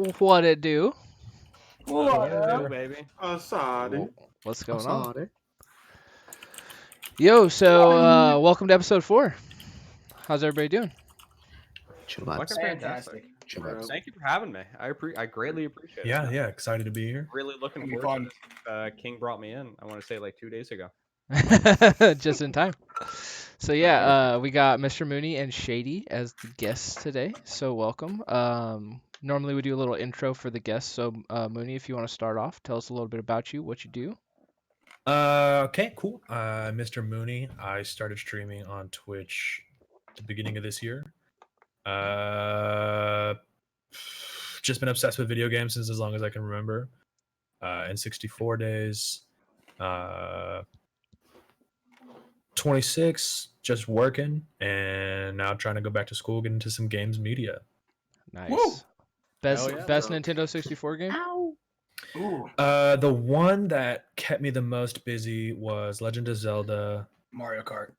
What it do? What, baby? Sorry. What's going on? Yo, so welcome to episode 4. How's everybody doing? Chill Fucking out. fantastic. Chill out. Thank you for having me. I greatly appreciate it. Yeah, excited to be here. Really looking It'll be forward to this. King brought me in, I want to say like 2 days ago. Just in time. So yeah, we got MrMoonyy and Shady as the guests today. So welcome. Normally we do a little intro for the guests. So Mooney, if you want to start off, tell us a little bit about you, what you do. Okay, cool. MrMoonyy. I started streaming on Twitch at the beginning of this year. Just been obsessed with video games since as long as I can remember. N64 days. 26, just working, and now trying to go back to school, get into some games media. Nice. Woo! Best Hell yeah, best bro. Nintendo 64 game? Ooh, The one that kept me the most busy was Legend of Zelda, Mario Kart.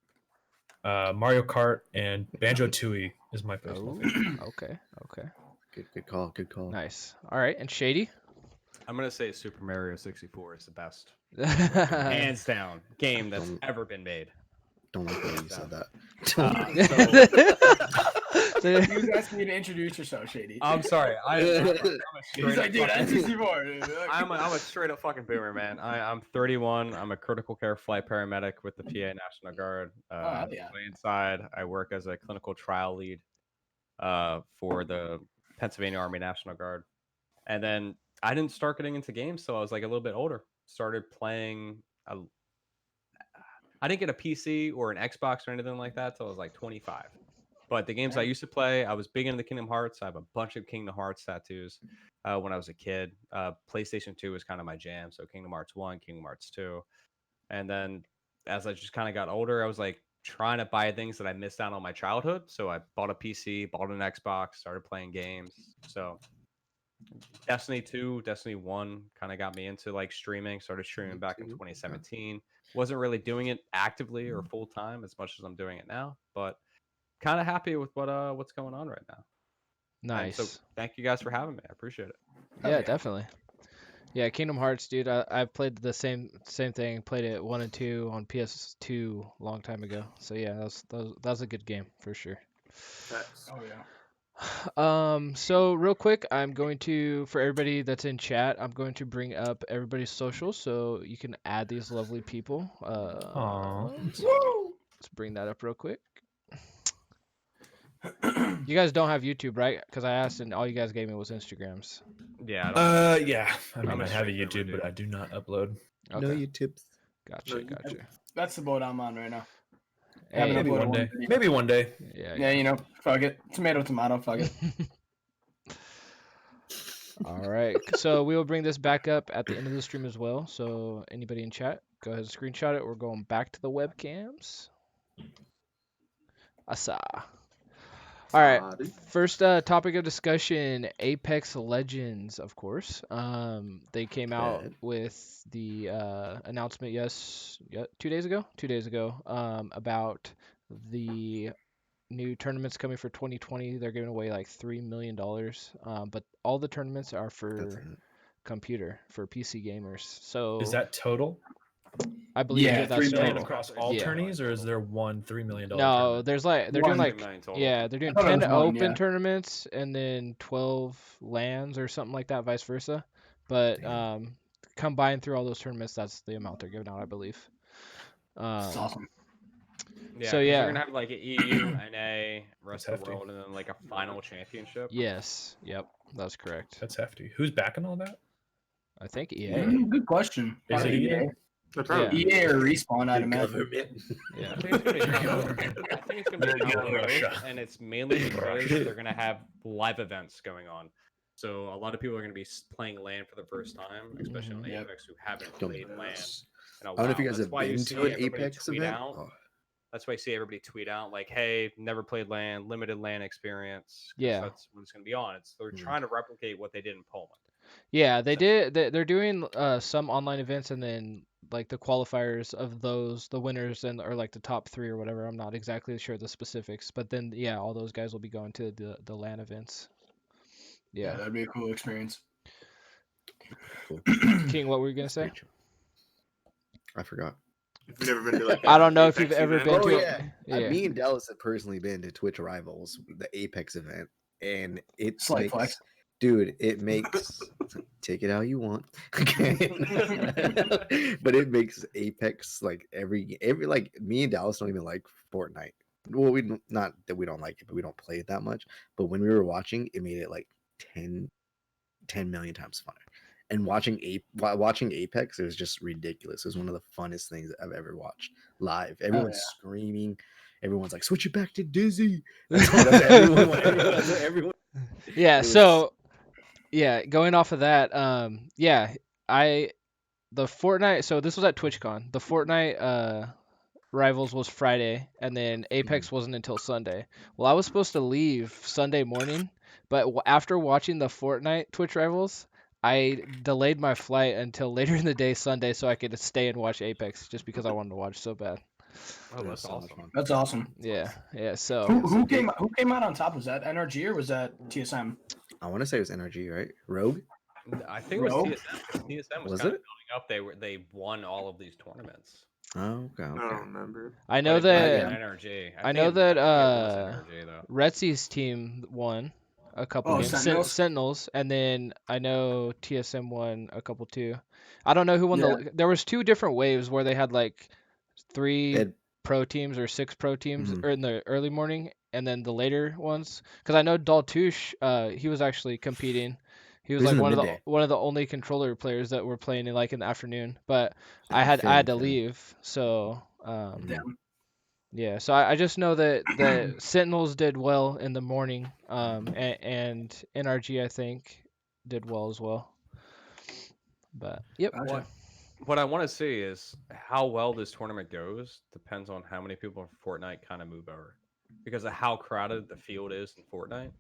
Mario Kart, and Banjo-Tooie is my personal Oh, favorite. okay. Good call. Nice. All right, and Shady? I'm gonna say Super Mario 64 is the best, Hands hands down, game that's Don't- ever been made. Don't like the way you said that. He was asking you to introduce yourself, Shady. I'm sorry. I'm a He's like, dude, fucking- N64. Dude. I'm a straight up fucking boomer, man. I'm 31. I'm a critical care flight paramedic with the PA National Guard. hell yeah. Inside, I work as a clinical trial lead for the Pennsylvania Army National Guard. And then I didn't start getting into games till I was like a little bit older. Started playing. I didn't get a PC or an Xbox or anything like that till I was like 25. But the games I used to play, I was big into Kingdom Hearts. I have a bunch of Kingdom Hearts tattoos when I was a kid. PlayStation 2 was kind of my jam. So Kingdom Hearts 1, Kingdom Hearts 2. And then as I just kind of got older, I was like trying to buy things that I missed out on my childhood. So I bought a PC, bought an Xbox, started playing games. So Destiny 2, Destiny 1 kind of got me into like streaming. Started streaming back in 2017. Wasn't really doing it actively or full time as much as I'm doing it now, but kind of happy with what's going on right now. And Nice. so thank you guys for having me. I appreciate it. Yeah, definitely. Yeah, Kingdom Hearts, dude. I've played the same thing. Played it 1 and 2 on PS2 a long time ago. So yeah, that was a good game for sure. Oh, yeah. So real quick, I'm going to, for everybody that's in chat, I'm going to bring up everybody's socials so you can add these lovely people. Aw. Let's bring that up real quick. You guys don't have YouTube, right? Because I asked and all you guys gave me was Instagrams. Yeah. I don't Yeah. I mean, I'm a I have a streamer, YouTube, dude. but I do not upload. Okay. No, you tips. Gotcha. That's the boat I'm on right now. Hey, Haven't Maybe uploaded one day. video. Maybe one day. Yeah, you know, fuck it. Tomato, fuck it. All right. So we will bring this back up at the end of the stream as well. So anybody in chat, go ahead and screenshot it. We're going back to the webcams. Asa. All right. First topic of discussion, Apex Legends, of course. They came out with the announcement 2 days ago. 2 days ago about the new tournaments coming for 2020. They're giving away like $3 million. But all the tournaments are for computer, for PC gamers. So Is that total? I believe Yeah, that's 3 $3 million total. across all Yeah. tourneys, or is there one $3 million? No, tournament? there's like they're One. doing like 3 million total. yeah, they're doing I thought it 10 was one, open yeah. tournaments and then 12 LANs or something like that, vice versa. But combined through all those tournaments, that's the amount they're giving out, I believe. That's awesome. Yeah. So, 'cause yeah. you're gonna have like an EU, NA, rest That's of the hefty. world, and then like a final championship. Yes, yep, that's correct. That's hefty. Who's backing all that? I think EA. Good question. Is it Probably EA? Yeah. EA or Respawn, I'd imagine. Yeah. I think it's gonna be a combination. I think it's gonna be a Go combination, Russia. and it's mainly because they're gonna have live events going on. So a lot of people are gonna be playing LAN for the first time, especially on Yep. Apex, who haven't Don't played LAN. I don't know if you guys That's have why you been see to an everybody Apex tweet event. out. Oh, That's why you see everybody tweet out like, "Hey, never played LAN, limited LAN experience." 'cause Yeah. that's what it's gonna be on. They're trying to replicate what they did in Poland. Yeah, they did. They're doing some online events and then like the qualifiers of those, the winners and or like the top 3 or whatever. I'm not exactly sure the specifics, but then yeah, all those guys will be going to the LAN events. Yeah. That'd be a cool experience. Cool. King, what were you gonna say? Great show. I forgot. If you've never been to like, I don't know if Apex you've ever event. been Oh, to yeah. Yeah. Me and Dallas have personally been to Twitch Rivals, the Apex event, and it Slight makes, flex. dude, it makes take it how you want, okay? But it makes Apex like every like me and Dallas don't even like Fortnite. Well, we not that we don't like it, but we don't play it that much. But when we were watching, it made it like 10 million times funner. And watching Apex, it was just ridiculous. It was one of the funnest things that I've ever watched live. Everyone's screaming. Everyone's like, "Switch it back to Dizzy." That's what everyone. Yeah. It So, yeah, going off of that, yeah, the Fortnite. So this was at TwitchCon. The Fortnite Rivals was Friday, and then Apex wasn't until Sunday. Well, I was supposed to leave Sunday morning, but after watching the Fortnite Twitch Rivals, I delayed my flight until later in the day Sunday so I could stay and watch Apex just because I wanted to watch so bad. Oh, It was that's so much awesome. fun. That's awesome. Yeah. So Who came out on top? Was that NRG or was that TSM? I want to say it was NRG, right? Rogue. I think it was Rogue? TSM. TSM was Was kind it? of building up. They won all of these tournaments. Oh, okay. I don't remember. I know But it might that have been NRG. I know that it was NRG though. Retsy's team won a couple games. Sentinels, and then I know TSM won a couple too. I don't know who won there was 2 different waves where they had like 3 pro teams or 6 pro teams or in the early morning, and then the later ones. Because I know Daltouche, he was actually competing. He was like one of the only controller players that were playing in like in the afternoon. But I had to leave, so yeah. So I just know that the Sentinels did well in the morning, and NRG I think did well as well. But yep. What I want to see is how well this tournament goes depends on how many people in Fortnite kind of move over, because of how crowded the field is in Fortnite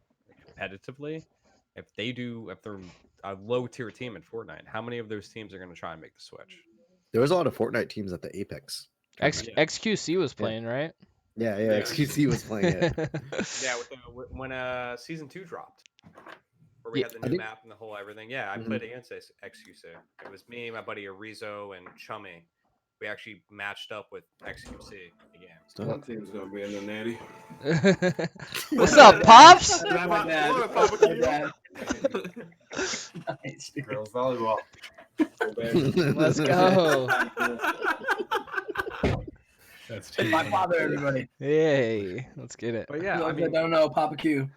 competitively. If they're a low tier team in Fortnite, how many of those teams are going to try and make the switch? There was a lot of Fortnite teams at the Apex. XQC was playing, right? Yeah, XQC was playing it. Yeah, when season 2 dropped, where we had the new map and the whole everything. Yeah, I played against XQC. It was me, my buddy Arizo, and Chummy. We actually matched up with XQC the game. That team's gonna be in the natty. What's up, Pops? Girls volleyball. Let's go. That's my father, everybody. Hey, let's get it. But yeah, I don't know, Papa Q.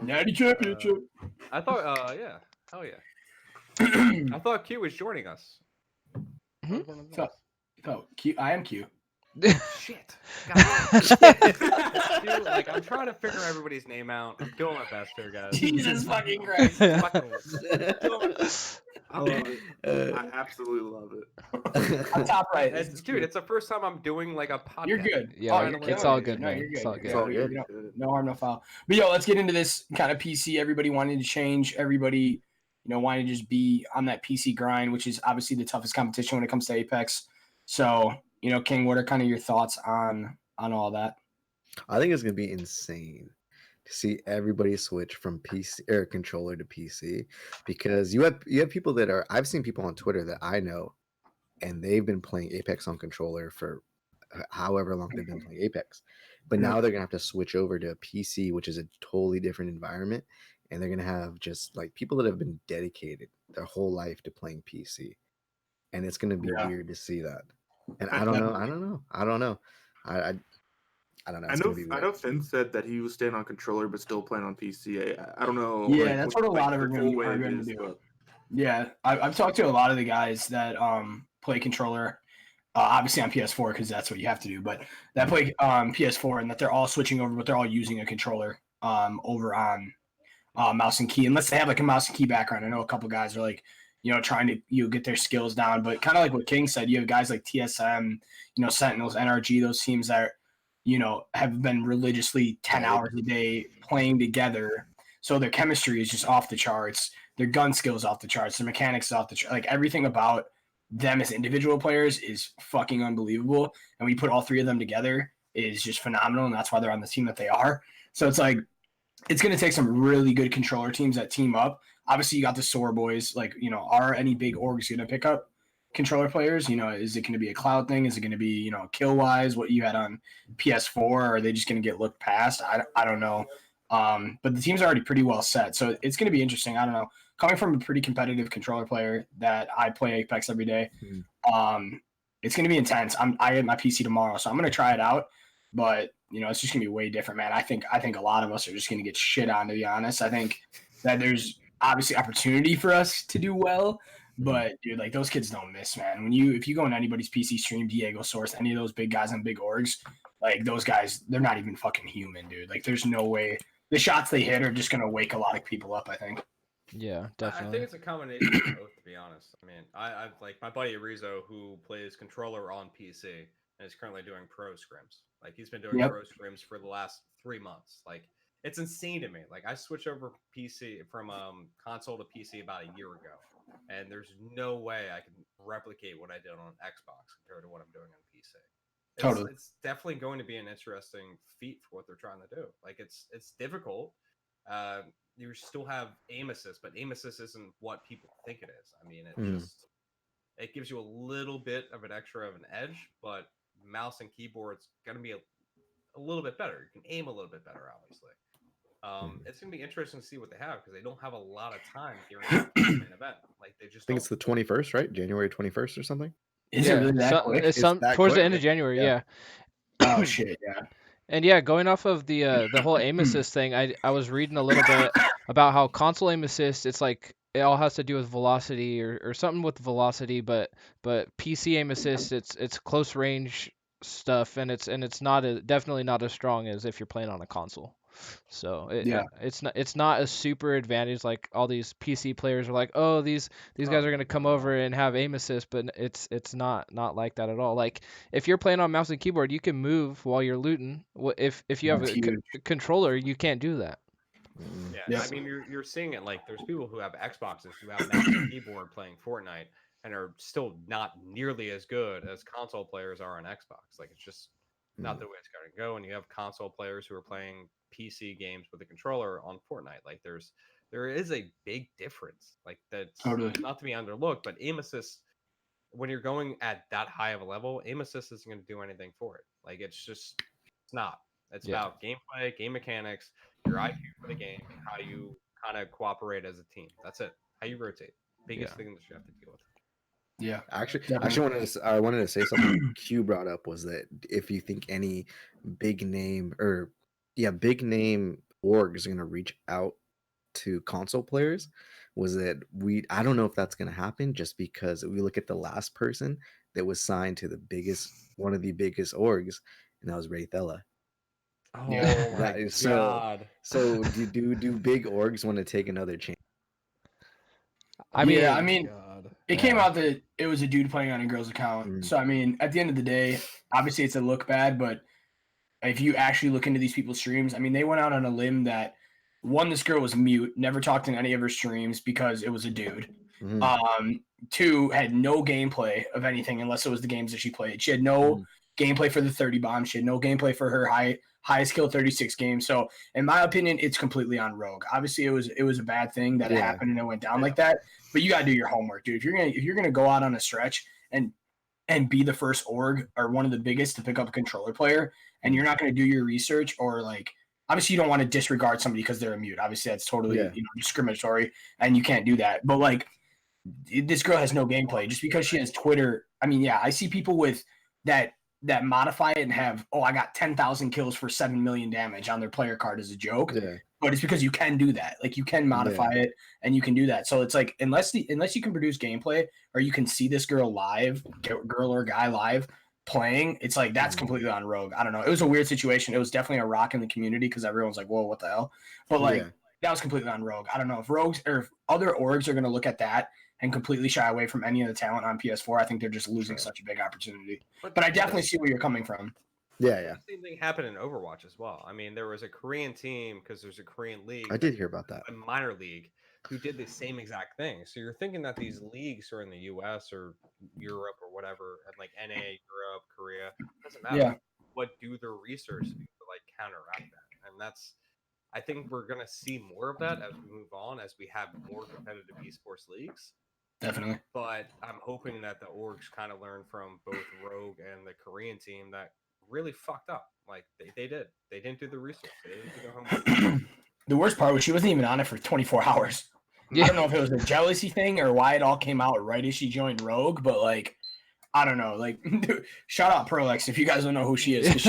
Natty Championship. I thought, yeah, hell yeah. I thought Q was joining us. So Q, I am Q. Shit. Like, I'm trying to figure everybody's name out. I'm doing my best here, guys. Jesus fucking Christ. I love it. I absolutely love it. On top right. Dude, it's the first time I'm doing like a podcast. You're good. Yeah, it's all good, no, man. you're good. It's all good. It's all good. No harm, no foul. But yo, let's get into this kind of PC. Everybody wanted to change. Everybody, wanted to just be on that PC grind, which is obviously the toughest competition when it comes to Apex. So, King, what are kind of your thoughts on all that? I think it's gonna be insane to see everybody switch from PC or controller to PC, because you have people that are, I've seen people on Twitter that I know, and they've been playing Apex on controller for however long they've been playing Apex, but now they're gonna have to switch over to a PC, which is a totally different environment, and they're gonna have just like people that have been dedicated their whole life to playing PC, and it's gonna be weird to see that. And I don't know. I don't know. I don't know. I don't know. I know Finn said that he was staying on controller but still playing on PC. I don't know. Yeah, that's what a lot of them are going to do. But... Yeah, I've talked to a lot of the guys that play controller, obviously on PS4 because that's what you have to do, but that play PS4 and that they're all switching over, but they're all using a controller over on mouse and key, unless they have like a mouse and key background. I know a couple guys are like, trying to get their skills down, but kind of like what King said, you have guys like TSM, Sentinels, NRG, those teams that have been religiously 10 hours a day playing together. So their chemistry is just off the charts. Their gun skills off the charts. Their mechanics is off the charts. Like everything about them as individual players is fucking unbelievable. And when you put all 3 of them together, is just phenomenal. And that's why they're on the team that they are. So it's like, it's going to take some really good controller teams that team up. Obviously, you got the sore boys. Like, are any big orgs going to pick up controller players? Is it going to be a cloud thing? Is it going to be, kill wise, what you had on PS4? Or are they just going to get looked past? I don't know. But the team's already pretty well set. So it's going to be interesting. I don't know. Coming from a pretty competitive controller player that I play Apex every day, it's going to be intense. I get my PC tomorrow, so I'm going to try it out. But it's just gonna be way different, man. I think a lot of us are just gonna get shit on, to be honest. I think that there's obviously opportunity for us to do well, but dude, like those kids don't miss, man. If you go on anybody's PC stream, Diego Source, any of those big guys on big orgs, like those guys, they're not even fucking human, dude. Like there's no way the shots they hit are just gonna wake a lot of people up, I think. Yeah, definitely. I think it's a combination of both, to be honest. I mean, I've like my buddy Rizzo, who plays controller on PC and is currently doing pro scrims. Like he's been doing pro scrims for the last 3 months. Like it's insane to me. Like I switched over PC from console to PC about a year ago, and there's no way I can replicate what I did on Xbox compared to what I'm doing on PC. It's definitely going to be an interesting feat for what they're trying to do. Like it's difficult. You still have aim assist, but aim assist isn't what people think it is. I mean, it gives you a little bit of an extra of an edge, but mouse and keyboard's going to be a little bit better. You can aim a little bit better, obviously. It's going to be interesting to see what they have because they don't have a lot of time during an event. Like they just I think it's the 21st, right? January 21st or something. Is it really that quick? It's towards the end of January, yeah. Oh shit, yeah. And yeah, going off of the whole aim assist thing, I was reading a little bit about how console aim assist, it's like it all has to do with velocity or something with velocity, but PC aim assist, it's close range stuff, and it's definitely not as strong as if you're playing on a console. So it's not a super advantage like all these PC players are like, oh, these guys are gonna come over and have aim assist, but it's not like that at all. Like if you're playing on mouse and keyboard, you can move while you're looting. If you have a controller, you can't do that. Yeah, I mean you're seeing it like there's people who have Xboxes who have mouse and keyboard playing Fortnite and are still not nearly as good as console players are on Xbox. Like it's just not the way it's going to go. And you have console players who are playing PC games with a controller on Fortnite. Like there is a big difference. Like that's not to be underlooked, but aim assist when you're going at that high of a level, aim assist isn't going to do anything for it. Like it's not. It's about gameplay, game mechanics, your IQ for the game, and how you kind of cooperate as a team. That's it. How you rotate. Biggest thing that you have to deal with. Yeah, actually, I wanted to say something. Q brought up was that if you think any big name orgs are going to reach out to console players, was that I don't know if that's going to happen just because we look at the last person that was signed to one of the biggest orgs, and that was Raythella. Oh my god! So do big orgs want to take another chance? I mean, it came out that it was a dude playing on a girl's account. So I mean, at the end of the day, obviously it's a look bad, but if you actually look into these people's streams, I mean, they went out on a limb that one, this girl was mute, never talked in any of her streams because it was a dude. Two, had no gameplay of anything unless it was the games that she played. She had no gameplay for the 30 bomb. She had no gameplay for her highest kill 36 game. So in my opinion, it's completely on Rogue. Obviously it was a bad thing that it happened and it went down like that, but you got to do your homework, dude. If you're going to go out on a stretch and be the first org or one of the biggest to pick up a controller player, and you're not going to do your research, or like, obviously you don't want to disregard somebody because they're a mute. Obviously that's totally discriminatory and you can't do that. But like, this girl has no gameplay just because she has Twitter. I mean, yeah, I see people with that modify it and have, I got 10,000 kills for 7 million damage on their player card as a joke. Yeah. But it's because you can do that. Like you can modify it and you can do that. So it's like, unless you can produce gameplay or you can see this girl live, girl or guy live playing, it's like, that's completely on Rogue. I don't know. It was a weird situation. It was definitely a rock in the community because everyone's like, whoa, what the hell? But like, that was completely on Rogue. I don't know if rogues or if other orgs are going to look at that and completely shy away from any of the talent on PS4. I think they're just losing such a big opportunity. But I definitely see where you're coming from. Yeah. The same thing happened in Overwatch as well. I mean, there was a Korean team because there's a Korean league. I did hear about that. A minor league who did the same exact thing. So you're thinking that these leagues are in the US or Europe or whatever, and like NA, Europe, Korea, doesn't matter. Yeah. What do their research to like counteract that? And that's I think we're gonna see more of that as we move on, as we have more competitive esports leagues. Definitely. But I'm hoping that the orgs kind of learn from both Rogue and the Korean team that really fucked up. Like they did. They didn't do the research. They didn't do their homework. The worst part was she wasn't even on it for 24 hours. Yeah. I don't know if it was a jealousy thing or why it all came out right as she joined Rogue, but like, I don't know. Like, dude, shout out Prolex if you guys don't know who she is, because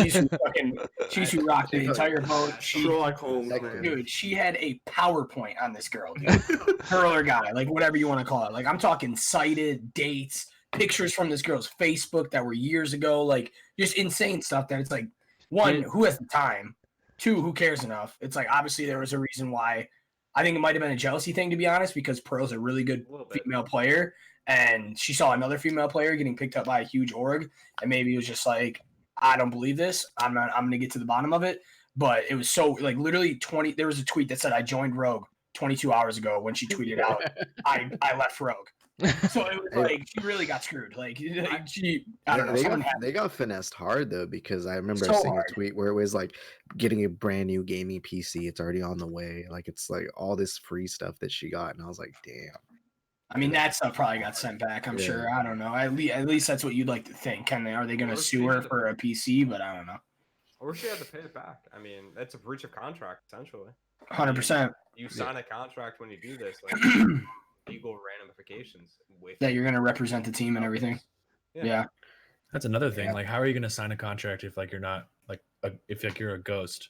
she's who rocked the entire vote. Sherlock Holmes, man. Dude, she had a PowerPoint on this girl, dude. Girl or guy, like whatever you want to call it. Like, I'm talking cited dates, pictures from this girl's Facebook that were years ago, like just insane stuff that it's like, one, who has the time? Two, who cares enough? It's like, obviously there was a reason why. I think it might have been a jealousy thing, to be honest, because Pearl's a really good female player, and she saw another female player getting picked up by a huge org, and maybe it was just like, I don't believe this. I'm going to get to the bottom of it. But it was so, like, literally there was a tweet that said, I joined Rogue 22 hours ago when she tweeted out, I left Rogue. So it was like, she really got screwed. Like she, I don't know. They got finessed hard though, because I remember seeing a tweet where it was like getting a brand new gaming PC. It's already on the way. Like it's like all this free stuff that she got, and I was like, damn. I mean, that stuff probably got sent back. I'm sure. I don't know. At least that's what you'd like to think. Are they going to sue her for a PC? But I don't know. Or she had to pay it back. I mean, that's a breach of contract essentially. 100%. You sign a contract when you do this, like legal ramifications that you're going to represent the team and everything. Yeah. That's another thing. Like, how are you going to sign a contract if like you're not like if like you're a ghost?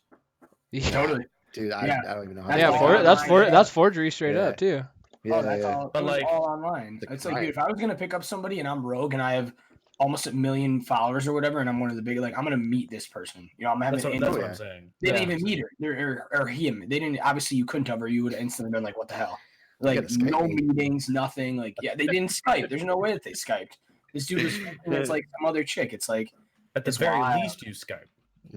Yeah. Totally, dude. I don't even know. That's forgery straight up too. Yeah, that's all. But like all online. It's like, dude, if I was going to pick up somebody and I'm Rogue and I have almost 1 million followers or whatever, and I'm one of the big, like, I'm going to meet this person. You know, I'm having that's what I'm saying. They didn't even meet her or him. They didn't. Obviously, you couldn't have, or you would have instantly been like, what the hell? Like, no meetings, nothing. Like, yeah, they didn't Skype. There's no way that they Skyped. This dude was, it's like some other chick. It's like, at the very least, you Skype.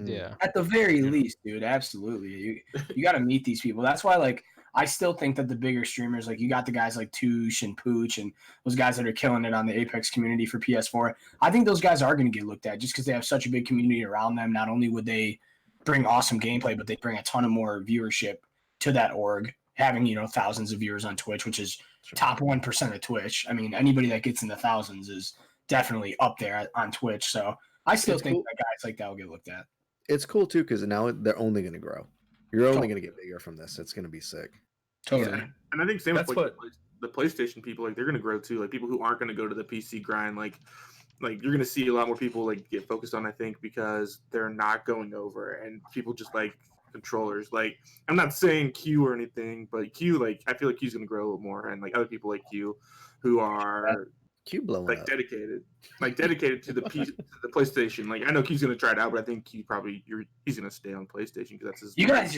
Yeah. At the very least, dude. Absolutely. You got to meet these people. That's why, like, I still think that the bigger streamers, like you got the guys like Touche and Pooch and those guys that are killing it on the Apex community for PS4. I think those guys are going to get looked at just because they have such a big community around them. Not only would they bring awesome gameplay, but they bring a ton of more viewership to that org, having, you know, thousands of viewers on Twitch, which is top 1% of Twitch. I mean, anybody that gets in the thousands is definitely up there on Twitch. So I still think that guys like that will get looked at. It's cool too, because now they're only going to grow. You're only going to get bigger from this. It's going to be sick. Totally. Yeah. And I think same with like, the PlayStation people, like they're going to grow too. Like people who aren't going to go to the PC grind, like you're going to see a lot more people like get focused on, I think, because they're not going over, and people just like controllers. Like, I'm not saying Q or anything, but Q, like, I feel like Q's going to grow a little more, and like other people like Q who are Q blowing like up. dedicated to the PlayStation. Like, I know Q's gonna try it out, but I think Q he's gonna stay on PlayStation because that's his. You guys,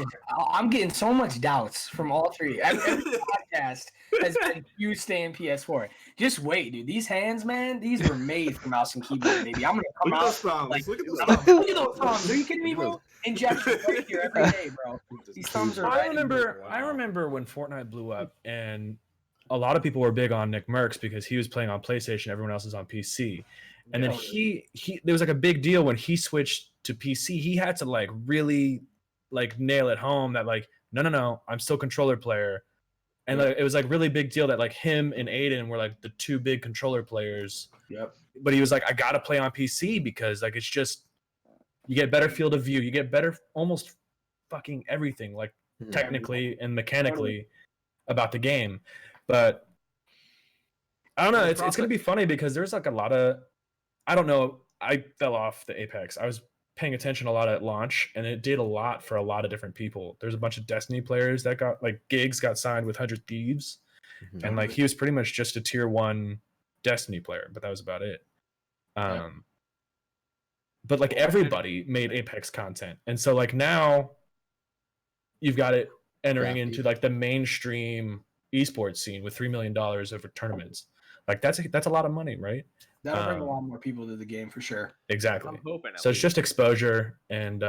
I'm getting so much doubts from all three. Every podcast has been Q staying PS4. Just wait, dude. These hands, man, these were made for mouse and keyboard, baby. I'm gonna come out. Look at those thumbs. Are you kidding me, bro? Injections right here every day, bro. These thumbs are. I remember when Fortnite blew up and a lot of people were big on Nick Merckx because he was playing on PlayStation, everyone else is on PC. And then he there was like a big deal when he switched to PC. He had to like really like nail it home that like, no, I'm still controller player. And like, it was like really big deal that like him and Aiden were like the two big controller players. Yep. But he was like, I gotta play on PC because like it's just, you get better field of view, you get better almost fucking everything, like technically and mechanically about the game. But I don't know. It's going to be funny because there's like a lot of, I don't know. I fell off the Apex. I was paying attention a lot at launch, and it did a lot for a lot of different people. There's a bunch of Destiny players that got like Giggs got signed with 100 Thieves, and like he was pretty much just a tier 1 Destiny player, but that was about it. But like everybody made Apex content, and so like now you've got it entering into like the mainstream esports scene with $3 million over tournaments. Like that's a lot of money, right? That'll bring a lot more people to the game for sure. Exactly. I'm hoping. So it's just exposure, and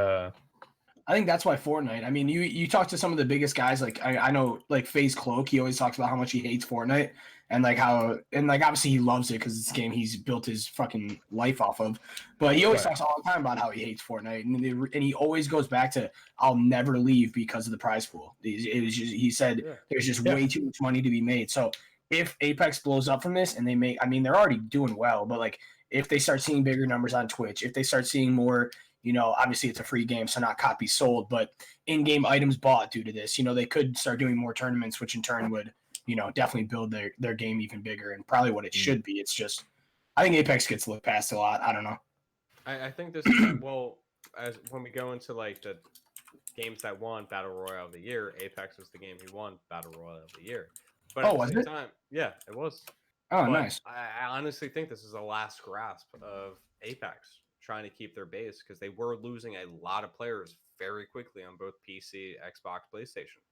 I think that's why Fortnite. I mean, you talk to some of the biggest guys. Like I know, like FaZe Cloak. He always talks about how much he hates Fortnite, and like obviously he loves it because it's a game he's built his fucking life off of. But he always talks all the time about how he hates Fortnite, and he always goes back to I'll never leave because of the prize pool. He said there's just way too much money to be made. So if Apex blows up from this and they make, I mean, they're already doing well, but like if they start seeing bigger numbers on Twitch, if they start seeing more. Obviously it's a free game, so not copies sold, but in-game items bought due to this. They could start doing more tournaments, which in turn would, definitely build their game even bigger and probably what it should be. It's just, I think Apex gets looked past a lot. I don't know. I think this is, as when we go into like the games that won Battle Royale of the Year, Apex was the game who won Battle Royale of the Year. But at the same time, yeah, it was. Oh, nice. I honestly think this is the last grasp of Apex trying to keep their base because they were losing a lot of players very quickly on both PC, Xbox, PlayStation.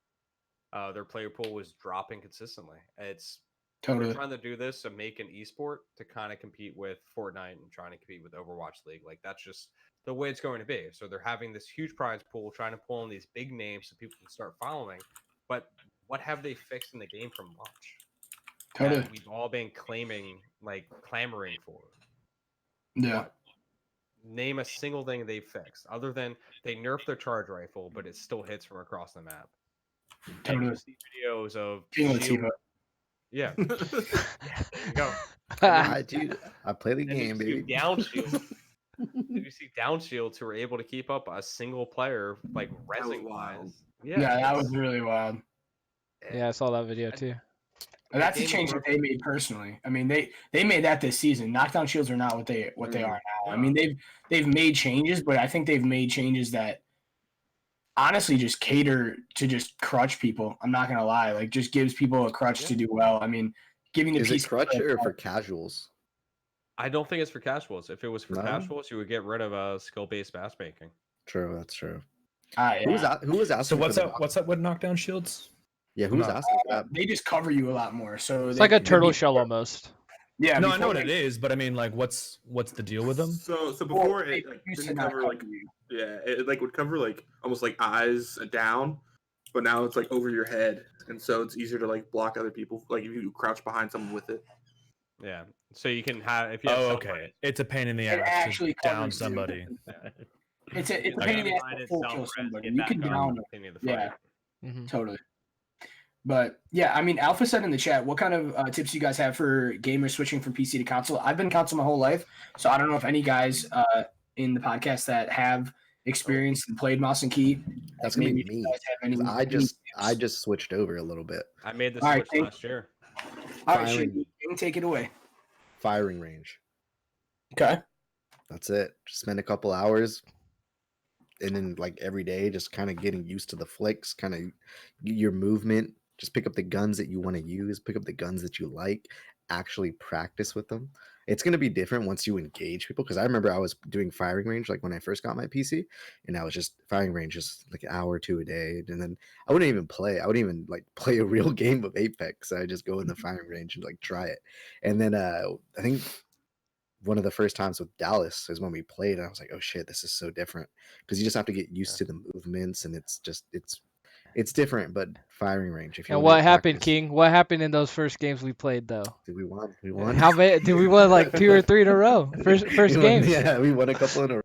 Their player pool was dropping consistently. They're trying to do this to make an esport to kind of compete with Fortnite and trying to compete with Overwatch League. Like that's just the way it's going to be. So they're having this huge prize pool, trying to pull in these big names so people can start following. But what have they fixed in the game from launch? That we've all been clamoring for. Yeah. What? Name a single thing they fixed other than they nerfed their charge rifle, but it still hits from across the map. And you see videos of yeah. There you go. Dude, I play the game, baby. Downshield. Did you see downshields who were able to keep up a single player like rezzing wise? Yeah, that was really wild. Yeah, I saw that video too. And that's a change that they made personally. I mean, they made that this season. Knockdown shields are not what they are now. Yeah. I mean, they've made changes, but I think they've made changes that honestly just cater to just crutch people. I'm not gonna lie, like just gives people a crutch to do well. I mean, giving the piece crutch or for casuals. I don't think it's for casuals. If it was for casuals, you would get rid of skill-based matchmaking. True, that's true. Yeah. Who was asking? So what's up with knockdown shields? Yeah, who was asking for that? They just cover you a lot more. So it's like a turtle shell almost. Yeah, no, I know what it is, but I mean, like, what's the deal with them? So before it didn't cover it would cover like almost like eyes down, but now it's like over your head, and so it's easier to like block other people. Like if you crouch behind someone with it. Yeah, so you can have if you. Have okay, it's a pain in the ass to down somebody. It's a pain in the ass to full kill somebody. You can down. Yeah, totally. But yeah, I mean, Alpha said in the chat, what kind of tips do you guys have for gamers switching from PC to console? I've been console my whole life, so I don't know if any guys in the podcast that have experienced and played mouse and key. That's gonna be me. I just switched over a little bit. I made the switch last year. All right, Shady, take it away. Firing range. Okay. That's it. Just spend a couple hours. And then like every day, just kind of getting used to the flicks, kind of your movement. Just pick up the guns that you want to use, pick up the guns that you like, actually practice with them. It's going to be different once you engage people. Because I remember I was doing firing range like when I first got my PC, and I was just firing range just like an hour or two a day. And then I wouldn't even play. I wouldn't even like play a real game of Apex. I just go in the firing range and like try it. And then I think one of the first times with Dallas is when we played, and I was like, oh shit, this is so different. Because you just have to get used to the movements, and it's different, but firing range. And what happened, King? What happened in those first games we played, though? Did we won? We won. How many? Did we won like 2 or 3 in a row? First games. Yeah, we won a couple in a row.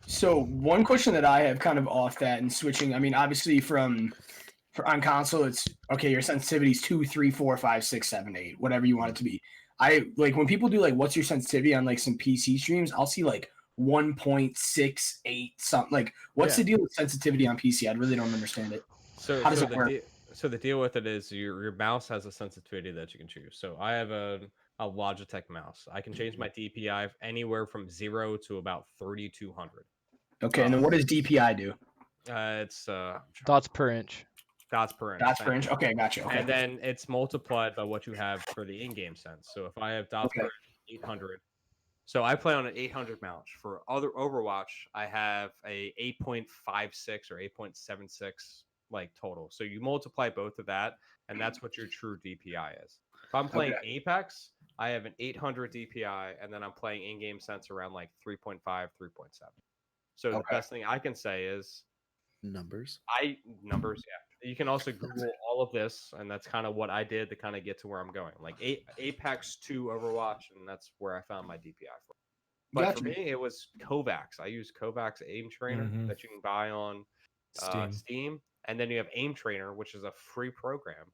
So one question that I have kind of off that and switching. I mean, obviously on console, it's okay. Your sensitivity is 2, 3, 4, 5, 6, 7, 8, whatever you want it to be. I like when people do like, what's your sensitivity on like some PC streams? I'll see like 1.68 something. Like, what's the deal with sensitivity on PC? I really don't understand it. So how does it work? So the deal with it is your mouse has a sensitivity that you can choose. So I have a Logitech mouse. I can change my DPI anywhere from 0 to about 3200. Okay, and then what does DPI do? It's dots per inch. Dots per inch. Dots per inch. Okay, gotcha. Okay. And then it's multiplied by what you have for the in-game sense. So if I have dots per inch, 800. So I play on an 800 mouse. For other Overwatch, I have a 8.56 or 8.76 like total. So you multiply both of that, and that's what your true DPI is. If I'm playing Apex, I have an 800 DPI, and then I'm playing in-game sense around like 3.5, 3.7. So the best thing I can say is Numbers. Numbers, yeah. You can also Google all of this, and that's kind of what I did to kind of get to where I'm going. Like Apex 2 Overwatch, and that's where I found my DPI from. But for me, it was Kovacs. I use Kovacs Aim Trainer that you can buy on Steam. And then you have Aim Trainer, which is a free program.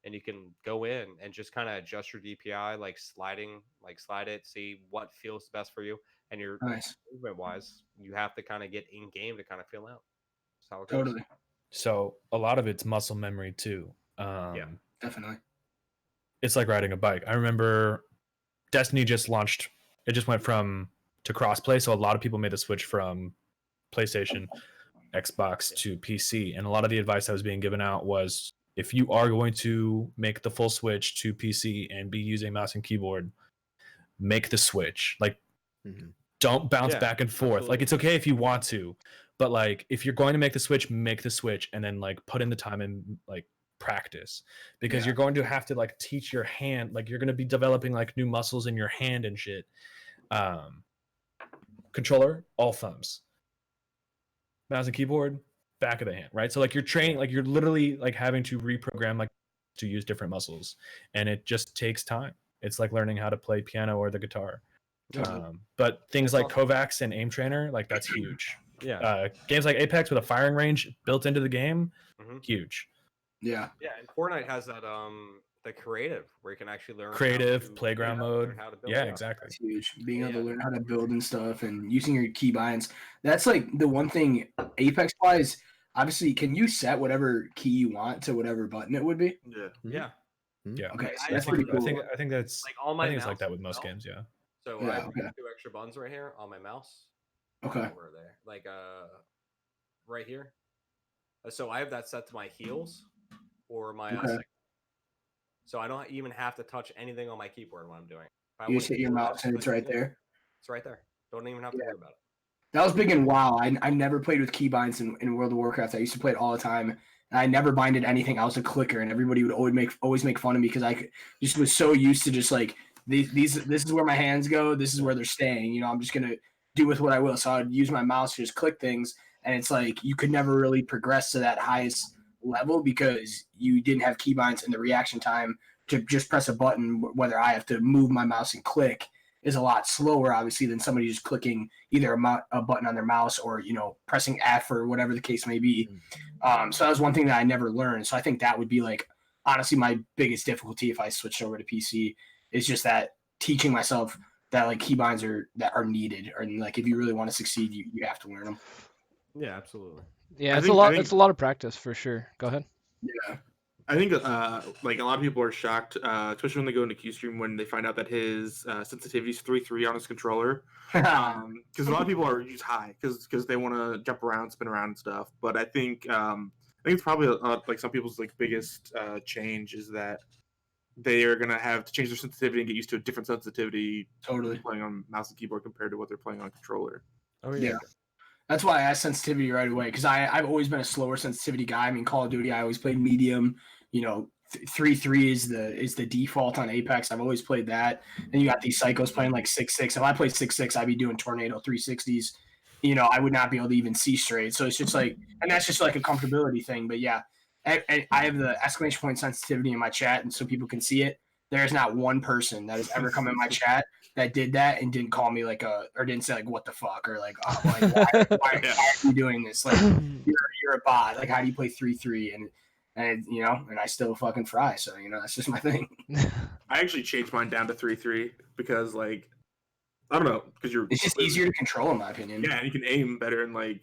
And you can go in and just kind of adjust your DPI, like slide it, see what feels best for you. And your movement wise, you have to kind of get in game to kind of feel out. That's how it goes. Totally. So a lot of it's muscle memory too. Yeah, definitely. It's like riding a bike. I remember Destiny just launched. It just went to crossplay, so a lot of people made the switch from PlayStation, Xbox to PC. And a lot of the advice that was being given out was, if you are going to make the full switch to PC and be using mouse and keyboard, make the switch. Like, don't bounce back and forth. Absolutely. Like, it's okay if you want to, but like, if you're going to make the switch, and then like put in the time and like practice, because you're going to have to like teach your hand. Like, you're going to be developing like new muscles in your hand and shit. Controller, all thumbs. Mouse and keyboard, back of the hand, right? So like, you're training, like you're literally like having to reprogram like to use different muscles, and it just takes time. It's like learning how to play piano or the guitar. But things like Kovacs and Aim Trainer, like that's huge. Games like Apex with a firing range built into the game, huge. And Fortnite has that the creative, where you can actually learn playground mode. Exactly. That's huge. Being able to learn how to build and stuff, and using your keybinds. That's like the one thing Apex wise. Obviously, can you set whatever key you want to whatever button it would be? Yeah. Okay. So that's pretty cool. I think that's like all my. I think it's like that with most games. Yeah. So I have 2 extra buttons right here on my mouse. Okay. Over there, like right here. So I have that set to my heels or my. So I don't even have to touch anything on my keyboard when I'm doing it. You just hit your mouse and it's right there. It's right there. Don't even have to worry about it. That was big in WoW. I never played with keybinds in World of Warcraft. I used to play it all the time. And I never binded anything. I was a clicker, and everybody would always make fun of me because I just was so used to just like this is where my hands go. This is where they're staying. You know, I'm just gonna do with what I will. So I'd use my mouse to just click things, and it's like you could never really progress to that highest level because you didn't have keybinds, and the reaction time to just press a button, whether I have to move my mouse and click, is a lot slower, obviously, than somebody just clicking either a button on their mouse or, you know, pressing F or whatever the case may be. So that was one thing that I never learned. So I think that would be like, honestly, my biggest difficulty if I switched over to PC is just that teaching myself that like keybinds are needed, or like if you really want to succeed, you have to learn them. Yeah, absolutely. Yeah, it's a lot of practice for sure. Go ahead. Yeah. I think like a lot of people are shocked, especially when they go into QStream when they find out that his sensitivity is 3.3 on his controller. Because a lot of people are just high because they want to jump around, spin around and stuff. But I think it's probably like some people's like biggest change is that they are gonna have to change their sensitivity and get used to a different sensitivity. Totally playing on mouse and keyboard compared to what they're playing on controller. Oh yeah. That's why I asked sensitivity right away, because I've always been a slower sensitivity guy. I mean, Call of Duty, I always played medium. You know, 3.3 is the default on Apex. I've always played that. And you got these psychos playing like 6.6. If I played 6.6, I'd be doing tornado 360s. You know, I would not be able to even see straight. So it's just like, and that's just like a comfortability thing. But yeah, I have the exclamation point sensitivity in my chat, and so people can see it. There's not one person that has ever come in my chat that did that and didn't call me like or didn't say like what the fuck, or like, oh, like why are you doing this? Like you're a bot. Like, how do you play 3.3 and you know, and I still fucking fry. So you know, that's just my thing. I actually changed mine down to 3.3 because like I don't know, because it's just easier to control in my opinion. Yeah, and you can aim better and like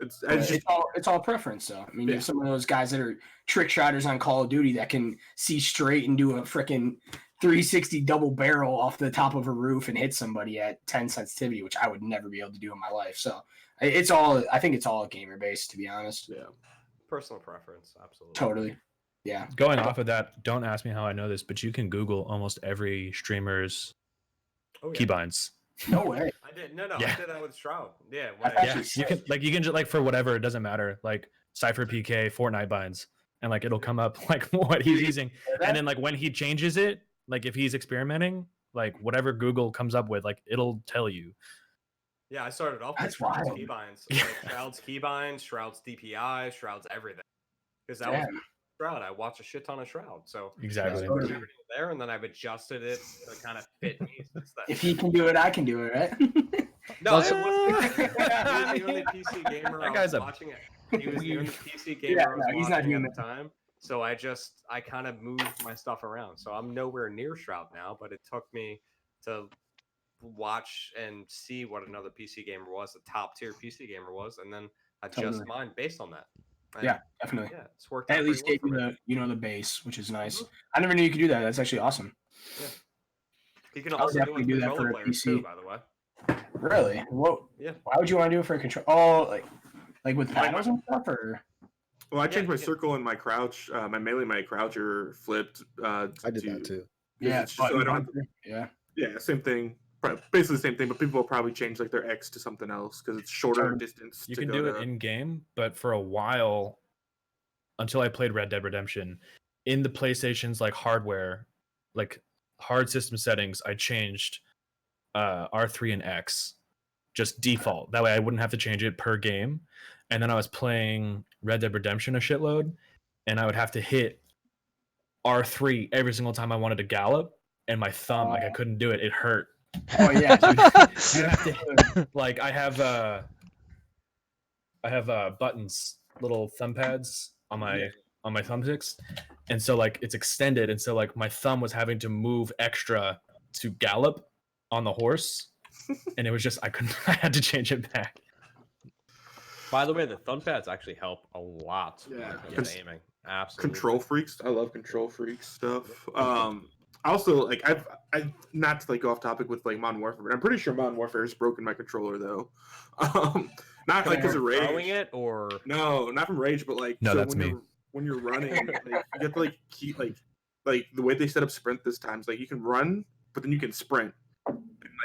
it's all preference though. I mean, you have some of those guys that are trick shotters on Call of Duty that can see straight and do a freaking 360 double barrel off the top of a roof and hit somebody at 10 sensitivity, which I would never be able to do in my life. So I think it's all gamer based, to be honest. Yeah. Personal preference, absolutely. Totally. Yeah. Going off of that, don't ask me how I know this, but you can Google almost every streamer's keybinds. No way. I did. No. Yeah. I did that with Shroud. Yeah. You can just like for whatever, it doesn't matter. Like Cypher PK, Fortnite binds, and like it'll come up like what he's using, and then like when he changes it, like if he's experimenting, like whatever Google comes up with, like it'll tell you. Yeah, I started off with That's Shroud's wild. keybinds. Like Shroud's keybinds, Shroud's DPI, Shroud's everything. Because that was Shroud. I watched a shit ton of Shroud. So Exactly. I put everything there, and then I've adjusted it to kind of fit me since then. If he can do it, I can do it, right? No, it wasn't. He was the only PC gamer That I guy's was a watching it. He was the only PC gamer I was he's not watching doing at the time. So I kind of moved my stuff around. So I'm nowhere near Shroud now, but it took me to watch and see what another PC gamer was, the top tier PC gamer was, and then adjust mine based on that. And yeah, definitely. Yeah, it's worked out. At least pretty gave well you the base, which is nice. I never knew you could do that. That's actually awesome. Yeah. You can also do that for players PC. too, by the way. Really? What? Yeah. Why would you want to do it for a control? Oh, like with panels and stuff, or? Well, I changed my circle and my crouch. My melee, and my crouch are flipped. I did that too. Yeah, so I don't yeah, same thing. Basically the same thing, but people will probably change like their X to something else because it's shorter distance. You can do it in game, but for a while, until I played Red Dead Redemption, in the PlayStation's like hardware, like hard system settings, I changed R3 and X, just default. That way I wouldn't have to change it per game. And then I was playing Red Dead Redemption a shitload, and I would have to hit R3 every single time I wanted to gallop, and my thumb, like I couldn't do it. It hurt. Oh yeah, dude. You have to, like I have buttons, little thumb pads on my thumbsticks, and so like it's extended, and so like my thumb was having to move extra to gallop on the horse, and it was just I had to change it back. By the way, the thumb pads actually help a lot. Yeah, aiming. Absolutely. Control freaks. I love control freak stuff. Also, like I've not to like go off topic with like Modern Warfare, but I'm pretty sure Modern Warfare has broken my controller though. Not like because of rage. Throwing it or no, not from rage, but like no, that's me. When you're running, like, you have to like keep like the way they set up sprint this time is like you can run, but then you can sprint, and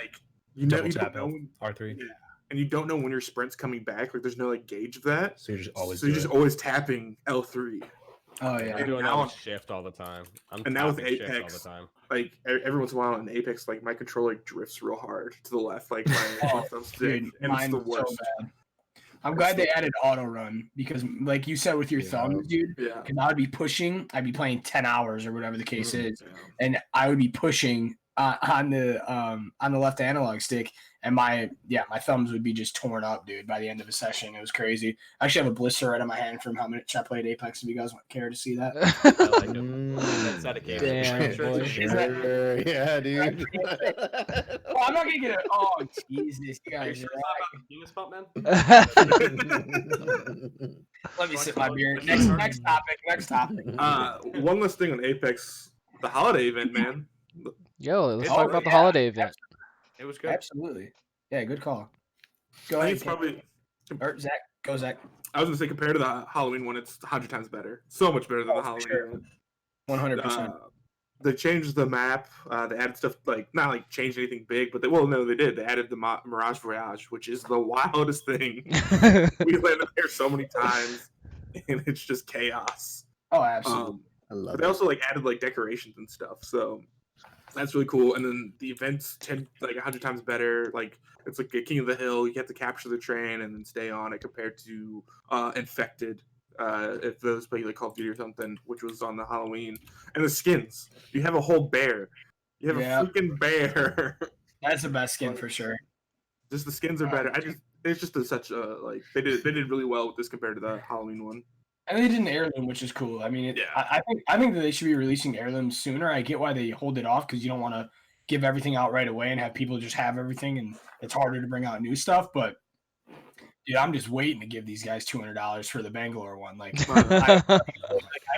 like you double know, tap you don't know R3. Yeah. And you don't know when your sprint's coming back. Like there's no like gauge of that. So you're just always tapping L3. Oh yeah, I'm doing that with shift all the time. And now with shift Apex, all the time. like every once in a while in Apex, like my controller drifts real hard to the left, like my thumbstick, and it's the worst. So bad. I'm glad they added auto run because, like you said, with your thumbs, dude. Yeah. Because I would be pushing. I'd be playing 10 hours or whatever the case is, and I would be pushing on the left analog stick, and my thumbs would be just torn up, dude. By the end of a session, it was crazy. I actually have a blister right on my hand from how much I played Apex. If you guys care to see that, I like it. That's dedicated. Sure. Yeah, dude. Well, I'm not gonna get it. Oh Jesus, you guys. Penis bump, man? Let me sip my beer. Next topic. One last thing on Apex, the holiday event, man. Yo, let's talk about the holiday event. It was good. Absolutely. Yeah, good call. Go I ahead. think it's probably. Or Zach. Go, Zach. I was gonna say compared to the Halloween one, it's 100 times better. So much better than the Halloween one. 100%. They changed the map. They added stuff like not like changed anything big, but they did. They added the Mirage Voyage, which is the wildest thing. We landed there so many times, and it's just chaos. Oh, absolutely. I love But they also like added like decorations and stuff, so that's really cool. And then the events like 100 times better. Like it's like a King of the Hill. You have to capture the train and then stay on it compared to Infected. If those play like Call of Duty or something, which was on the Halloween, and the skins. You have a whole bear. You have a freaking bear. That's the best skin for sure. Just the skins are better. It's just such a like they did really well with this compared to the Halloween one. And they did an heirloom, which is cool. I mean, I think that they should be releasing heirlooms sooner. I get why they hold it off because you don't want to give everything out right away and have people just have everything, and it's harder to bring out new stuff. But dude, I'm just waiting to give these guys $200 for the Bangalore one. Like, I have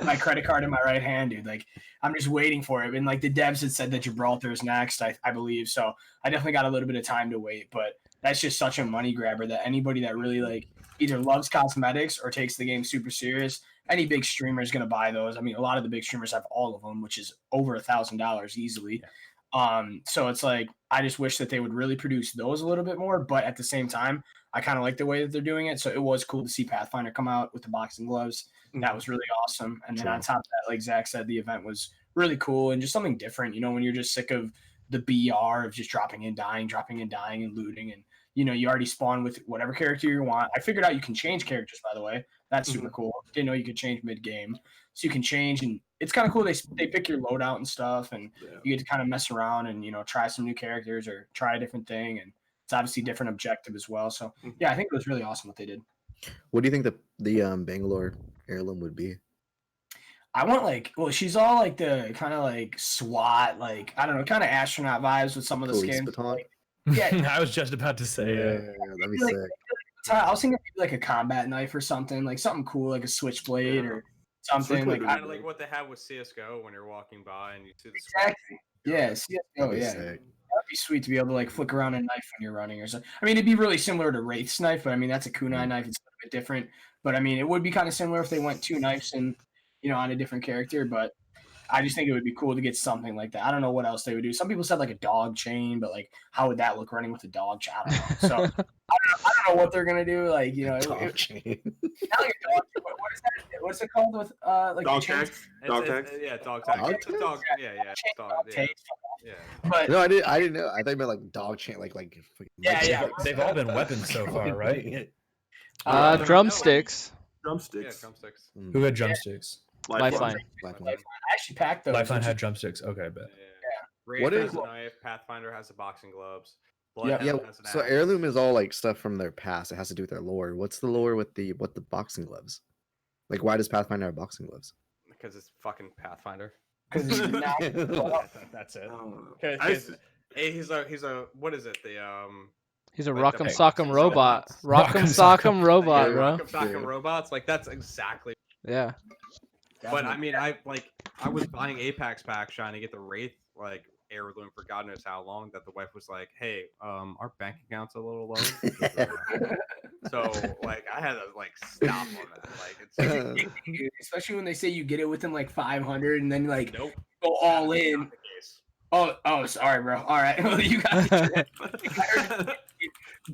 my credit card in my right hand, dude. Like, I'm just waiting for it. And like the devs had said that Gibraltar is next, I believe. So I definitely got a little bit of time to wait. But that's just such a money grabber that anybody that really like either loves cosmetics or takes the game super serious, any big streamer is going to buy those. I mean, a lot of the big streamers have all of them, which is over $1,000 easily. So it's like, I just wish that they would really produce those a little bit more, but at the same time, I kind of like the way that they're doing it. So it was cool to see Pathfinder come out with the boxing gloves. That was really awesome. And then on top of that, like Zach said, the event was really cool and just something different, you know, when you're just sick of the BR of just dropping and dying and looting, and you already spawn with whatever character you want. I figured out you can change characters, by the way. That's super cool. Didn't know you could change mid game, so you can change, and it's kind of cool. They pick your loadout and stuff, and you get to kind of mess around and try some new characters or try a different thing, and it's obviously different objective as well. So yeah, I think it was really awesome what they did. What do you think the Bangalore heirloom would be? I want she's all like the kind of like SWAT, like I don't know, kind of astronaut vibes with some of the Police skins. baton? Yeah, I was just about to say. That'd be like, sick. I was thinking maybe like a combat knife or something, like something cool, like a switchblade or something. Switchblade Like Kind of like what they have with CS:GO when you're walking by and you see the exactly. Yeah, CS:GO, That'd be yeah. sick. That'd be sweet to be able to like flick around a knife when you're running or something. I mean, it'd be really similar to Wraith's knife, but I mean that's a kunai knife. It's a little bit different, but I mean it would be kind of similar if they went two knives and on a different character. But I just think it would be cool to get something like that. I don't know what else they would do. Some people said like a dog chain, but like how would that look running with a dog chain? I don't know. So I don't know what they're gonna do. Like Dog chain. not like a dog. What is that? What's it called with like Dog the chains? tags. Dog tags. Yeah, dog tag. Dog It's a dog. Yeah, Dog yeah. tags. Yeah. But No, I didn't know. I thought you meant like dog chain, like Yeah. They've all been weapons so far, right? Drumsticks. Yeah, Drumsticks. drumsticks. Who had drumsticks? Lifeline. I actually packed those. Lifeline which had is- drumsticks. Okay, I bet. Wraith What has is- a knife. Pathfinder has the boxing gloves. Yeah. Bloodhound Yeah, has an so axe. heirloom is all like stuff from their past. It has to do with their lore. What's the lore with the boxing gloves? Like, why does Pathfinder have boxing gloves? Because it's fucking Pathfinder. 'cause it's now- That's it. I don't know. Because he's a what is it? He's a Like the Rock'em boxing Sock'em robot. robots. Rock'em Sock'em robot, bro. Rock'em Sock'em robots. Like that's exactly. Yeah. But I mean, I was buying Apex packs trying to get the Wraith like heirloom for God knows how long. That the wife was like, "Hey, our bank account's a little low." So like I had to like stop on that. Like it's especially when they say you get it within like 500 and then like nope. go all That's in. not the case. Oh, sorry, bro. All right, well, you got the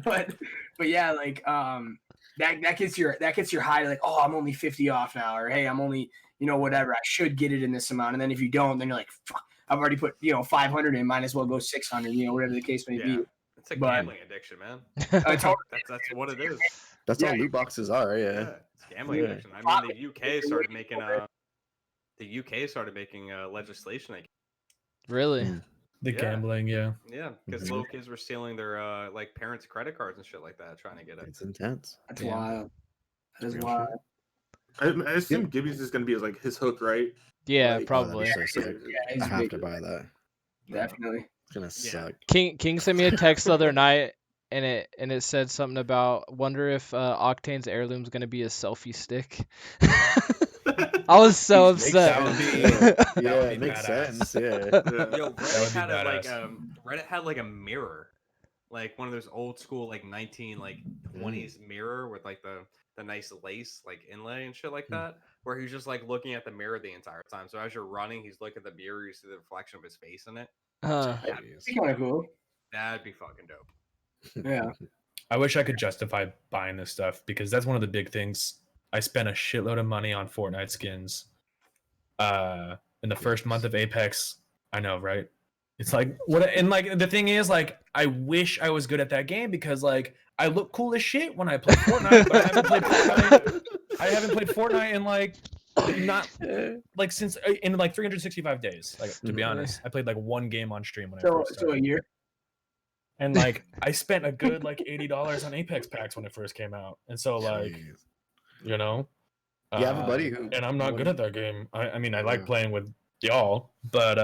but yeah, like that gets your high like, oh, I'm only 50 off now, or hey, I'm only whatever. I should get it in this amount, and then if you don't, then you're like, fuck, I've already put 500 in, might as well go 600, whatever the case may be. It's a But- gambling addiction, man. Totally. That's what it is. That's Yeah. all loot boxes are. Yeah. Yeah, it's gambling Yeah. addiction. I mean, the UK started making legislation. Like, Really? The Yeah. gambling, yeah. yeah, because Mhm. little kids were stealing their like parents' credit cards and shit like that, trying to get it. It's intense. That's Yeah. wild. That is Real wild. I assume Gibby's is gonna be like his hook, right? Yeah, Like, Oh, probably. that'd be so sick. Yeah, he's I have big. to buy that. Definitely. It's gonna suck. King sent me a text the other night, and it said something about wonder if Octane's heirloom's gonna be a selfie stick. I was so That would upset. be- Yeah, would be it makes badass. sense. Yeah. Yeah. Yo, would be Reddit had like a mirror, like one of those old school like 20s mirror with like the nice lace like inlay and shit like that, where he's just like looking at the mirror the entire time. So as you're running, he's looking at the mirror, you see the reflection of his face in it. It's kind of cool. That'd be fucking dope. Yeah. I wish I could justify buying this stuff because that's one of the big things. I spent a shitload of money on Fortnite skins. In the first month of Apex, I know, right? It's like what, and like the thing is, like, I wish I was good at that game because like I look cool as shit when I play Fortnite, but I haven't played Fortnite in like not like since in like 365 days. Like to be honest, I played like one game on stream when I So, first so started. a year. And like I spent a good like $80 on Apex packs when it first came out, and so like Jeez. you know, You have a buddy who, and I'm not good at that game. I mean, I like Yeah. playing with y'all, but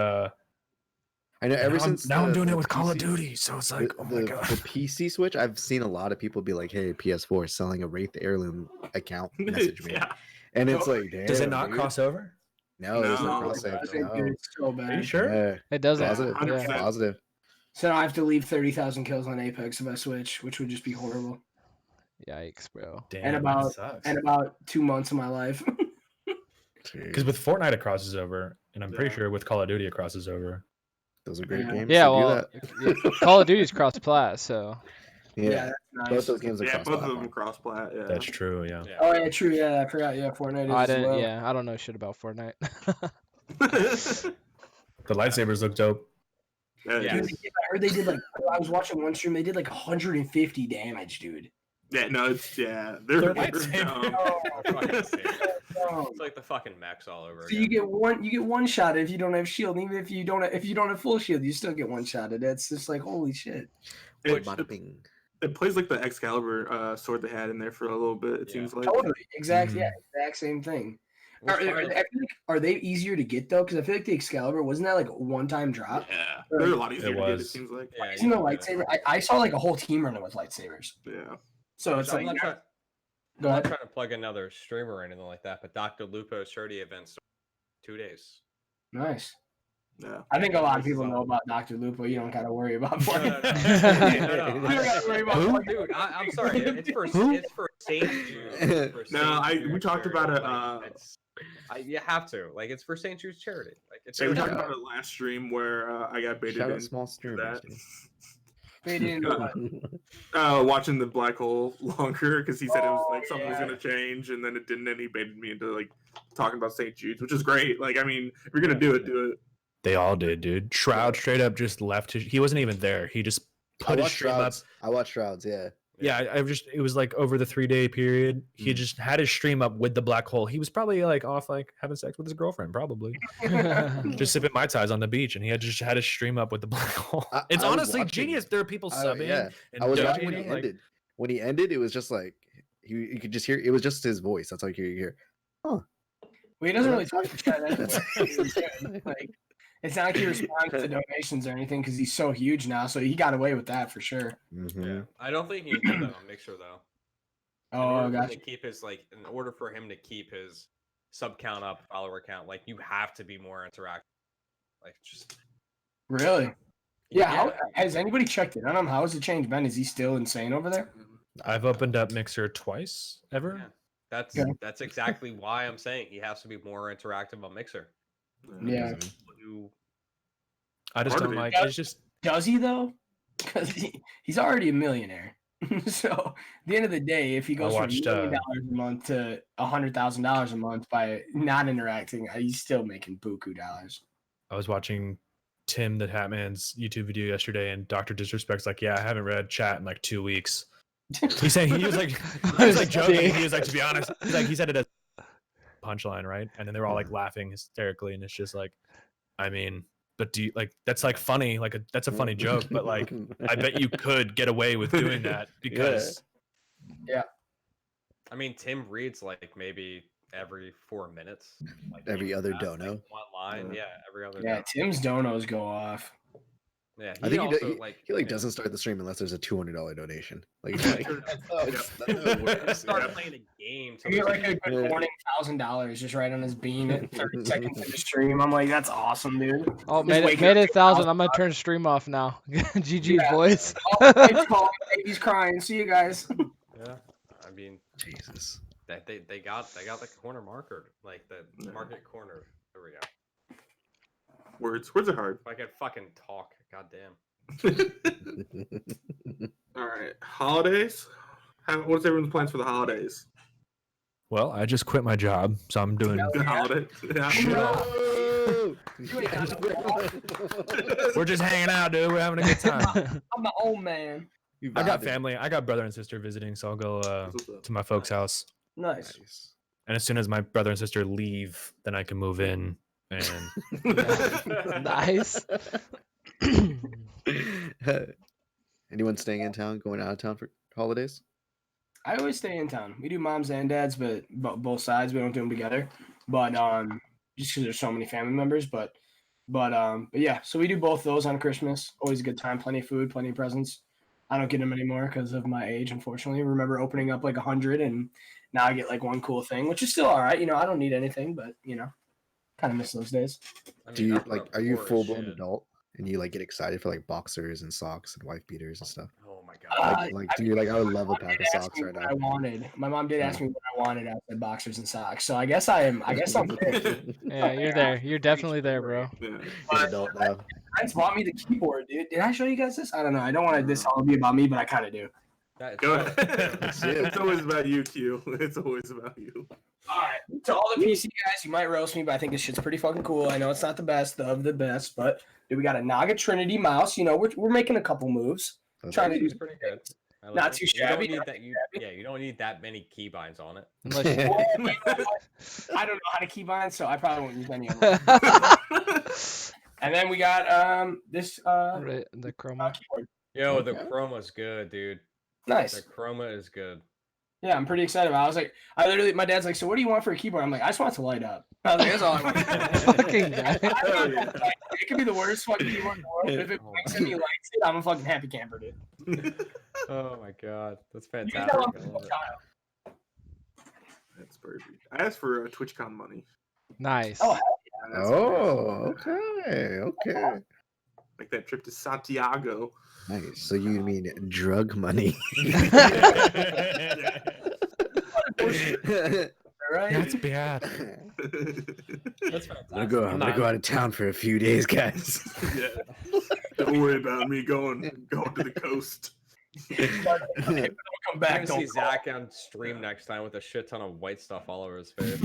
I know ever now since I'm the- doing the it with Call of PC Duty, so it's like, oh my god. the PC switch, I've seen a lot of people be like, "Hey, PS4 is selling a Wraith heirloom account." Message me, Yeah. and it's like, damn, Does it not dude. cross over? No, there's no No, cross I save. think No. it's so Are you bad. sure? Yeah, It doesn't. positive, Yeah. 100%. positive. So now I have to leave 30,000 kills on Apex if I switch, which would just be horrible. Yikes, bro. Damn, about- that sucks. And about 2 months of my life. Because with Fortnite it crosses over, and I'm pretty Yeah. sure with Call of Duty it crosses over. Those are great Yeah. games. Yeah, to do well, that. yeah, Call of Duty's cross-plat, so yeah, that's both nice. those games are Yeah, cross both of them platform. cross plat. Yeah. That's true. Yeah. Oh yeah, true. Yeah, I forgot. Yeah, Fortnite is I as didn't. well. Yeah, I don't know shit about Fortnite. The lightsabers look dope. Yeah. Dude, I heard they did like. I was watching one stream. They did like 150 damage, dude. Yeah, no, they're They're dumb. It's like the fucking mechs all over. So again. you get one shot if you don't have shield. Even if you don't have full shield, you still get one shot. That's just like holy shit. It plays like the Excalibur sword they had in there for a little bit. It seems like Totally, exact same thing. Are they easier to get though? Because I feel like the Excalibur wasn't that like a one-time drop? Yeah, they're a lot easier to get. It seems like. Yeah, Isn't the lightsaber? I saw like a whole team running with lightsabers. Yeah. So it's I'm like. not trying to plug another streamer or anything like that, but Dr. Lupo's 30 event starts in 2 days. Nice. Yeah. I think a lot of people know about Dr. Lupo. You don't gotta worry about No. You don't gotta worry about Dude, I'm sorry. It's for St. Jude. We talked about it. You have to. Like, it's for St. Jude's charity. Like, it's. We talked about it last stream where I got baited Shout out in small streamers. watching the black hole longer because he said it was like something was gonna change and then it didn't, and he baited me into like talking about St. Jude's, which is great. Like, I mean, if you're gonna do it. They all did, dude. Shroud straight up just left he wasn't even there. He just put his stream up. I watched Shrouds, yeah. Yeah, it was like over the 3-day period. He just had his stream up with the black hole. He was probably like off like having sex with his girlfriend, probably. Just sipping Mai Tais on the beach, and he had his stream up with the black hole. It's honestly genius. There are people subbing. Yeah. And I was watching when he donating, ended. When he ended, it was just like you could just hear it was just his voice. That's all you hear. Well, he doesn't really talk to chat anyway. Like, it's not like he responds to donations or anything because he's so huge now. So he got away with that for sure. Mm-hmm. Yeah. I don't think he did that on Mixer though. In order for him to keep his sub count up, follower count, like you have to be more interactive. Like just really. Yeah. How, has anybody checked in on him? How has the change been? Is he still insane over there? I've opened up Mixer twice ever. Yeah. That's exactly why I'm saying he has to be more interactive on Mixer. Yeah. I just don't like. It's just. Does he though? Because he's already a millionaire. So at the end of the day, if he goes from $1 million a month to $100,000 a month by not interacting, he's still making buku dollars. I was watching Tim the Hatman's YouTube video yesterday, and Dr. Disrespect's like, "Yeah, I haven't read chat in like 2 weeks." He's saying he was like joking. He was like, to be honest, he said it as punchline, right? And then they were all like laughing hysterically, and it's just like, I mean, but do you like that's like funny, like that's a funny joke, but like I bet you could get away with doing that because yeah. I mean, Tim reads like maybe every 4 minutes, like every other dono. Like one line, every other. Yeah, Tim's donos go off. Yeah, I think he doesn't start the stream unless there's a $200 donation. Like, start playing a game. You get like a good warning $1,000 just right on his bean at 30 seconds of the stream. I'm like, that's awesome, dude. Oh, made it 1,000. I'm gonna turn stream off now. GG's boys. Baby's crying. See you guys. Yeah, I mean, Jesus. They got the corner marker, like the market corner. There we go. Words are hard. If I could fucking talk, goddamn. All right, holidays. What's everyone's plans for the holidays? Well, I just quit my job, so I'm doing. Good holiday. We're just hanging out, dude. We're having a good time. I'm the old man. I got family. I got brother and sister visiting, so I'll go to my folks' house. Nice. And as soon as my brother and sister leave, then I can move in. And nice. Anyone staying in town, going out of town for holidays? I always stay in town. We do moms and dads, but both sides. We don't do them together. But just because there's so many family members. But yeah. So we do both those on Christmas. Always a good time. Plenty of food, plenty of presents. I don't get them anymore because of my age, unfortunately. I remember opening up like 100, and now I get like one cool thing, which is still all right. You know, I don't need anything, but you know. Kind of miss those days. Do you like? Are you full blown adult and you like get excited for like boxers and socks and wife beaters and stuff? Oh my god! Do you like? I would love a pack of socks right now. I wanted. My mom did ask me what I wanted. I said boxers and socks. So I guess I'm there. Yeah, you're there. You're definitely there, bro. Adult now. Friends bought me the keyboard, dude. Did I show you guys this? I don't know. I don't want this all to be about me, but I kind of do. Go ahead. It's always about you, Q. It's always about you. All right. To all the PC guys, you might roast me, but I think this shit's pretty fucking cool. I know it's not the best of the best, but Dude, we got a Naga Trinity mouse. You know, we're making a couple moves. Trying to do pretty good. not too shabby. You don't need that. You don't need that many keybinds on it. Unless you... I don't know how to keybind, so I probably won't use any of them. And then we got this the chroma. keyboard. Yo, the chroma's good, dude. Nice. The chroma is good. Yeah, I'm pretty excited about it. I was like, my dad's like, so what do you want for a keyboard? I'm like, I just want it to light up. I was like, that's all I want. Fucking guy. It could be the worst fucking keyboard in the world, but if it blinks and he likes it, I'm a fucking happy camper, dude. Oh my god, that's You fantastic. can tell I'm I a love it. child. That's perfect. I asked for TwitchCon money. Nice. Oh, That's Okay. like that trip to Santiago. Nice. So you mean drug money? right? That's bad. That's fantastic. I'm gonna go out of town for a few days, guys. Yeah. Don't worry about me going to the coast. Come back. Back to see Zach on stream next time with a shit ton of white stuff all over his face.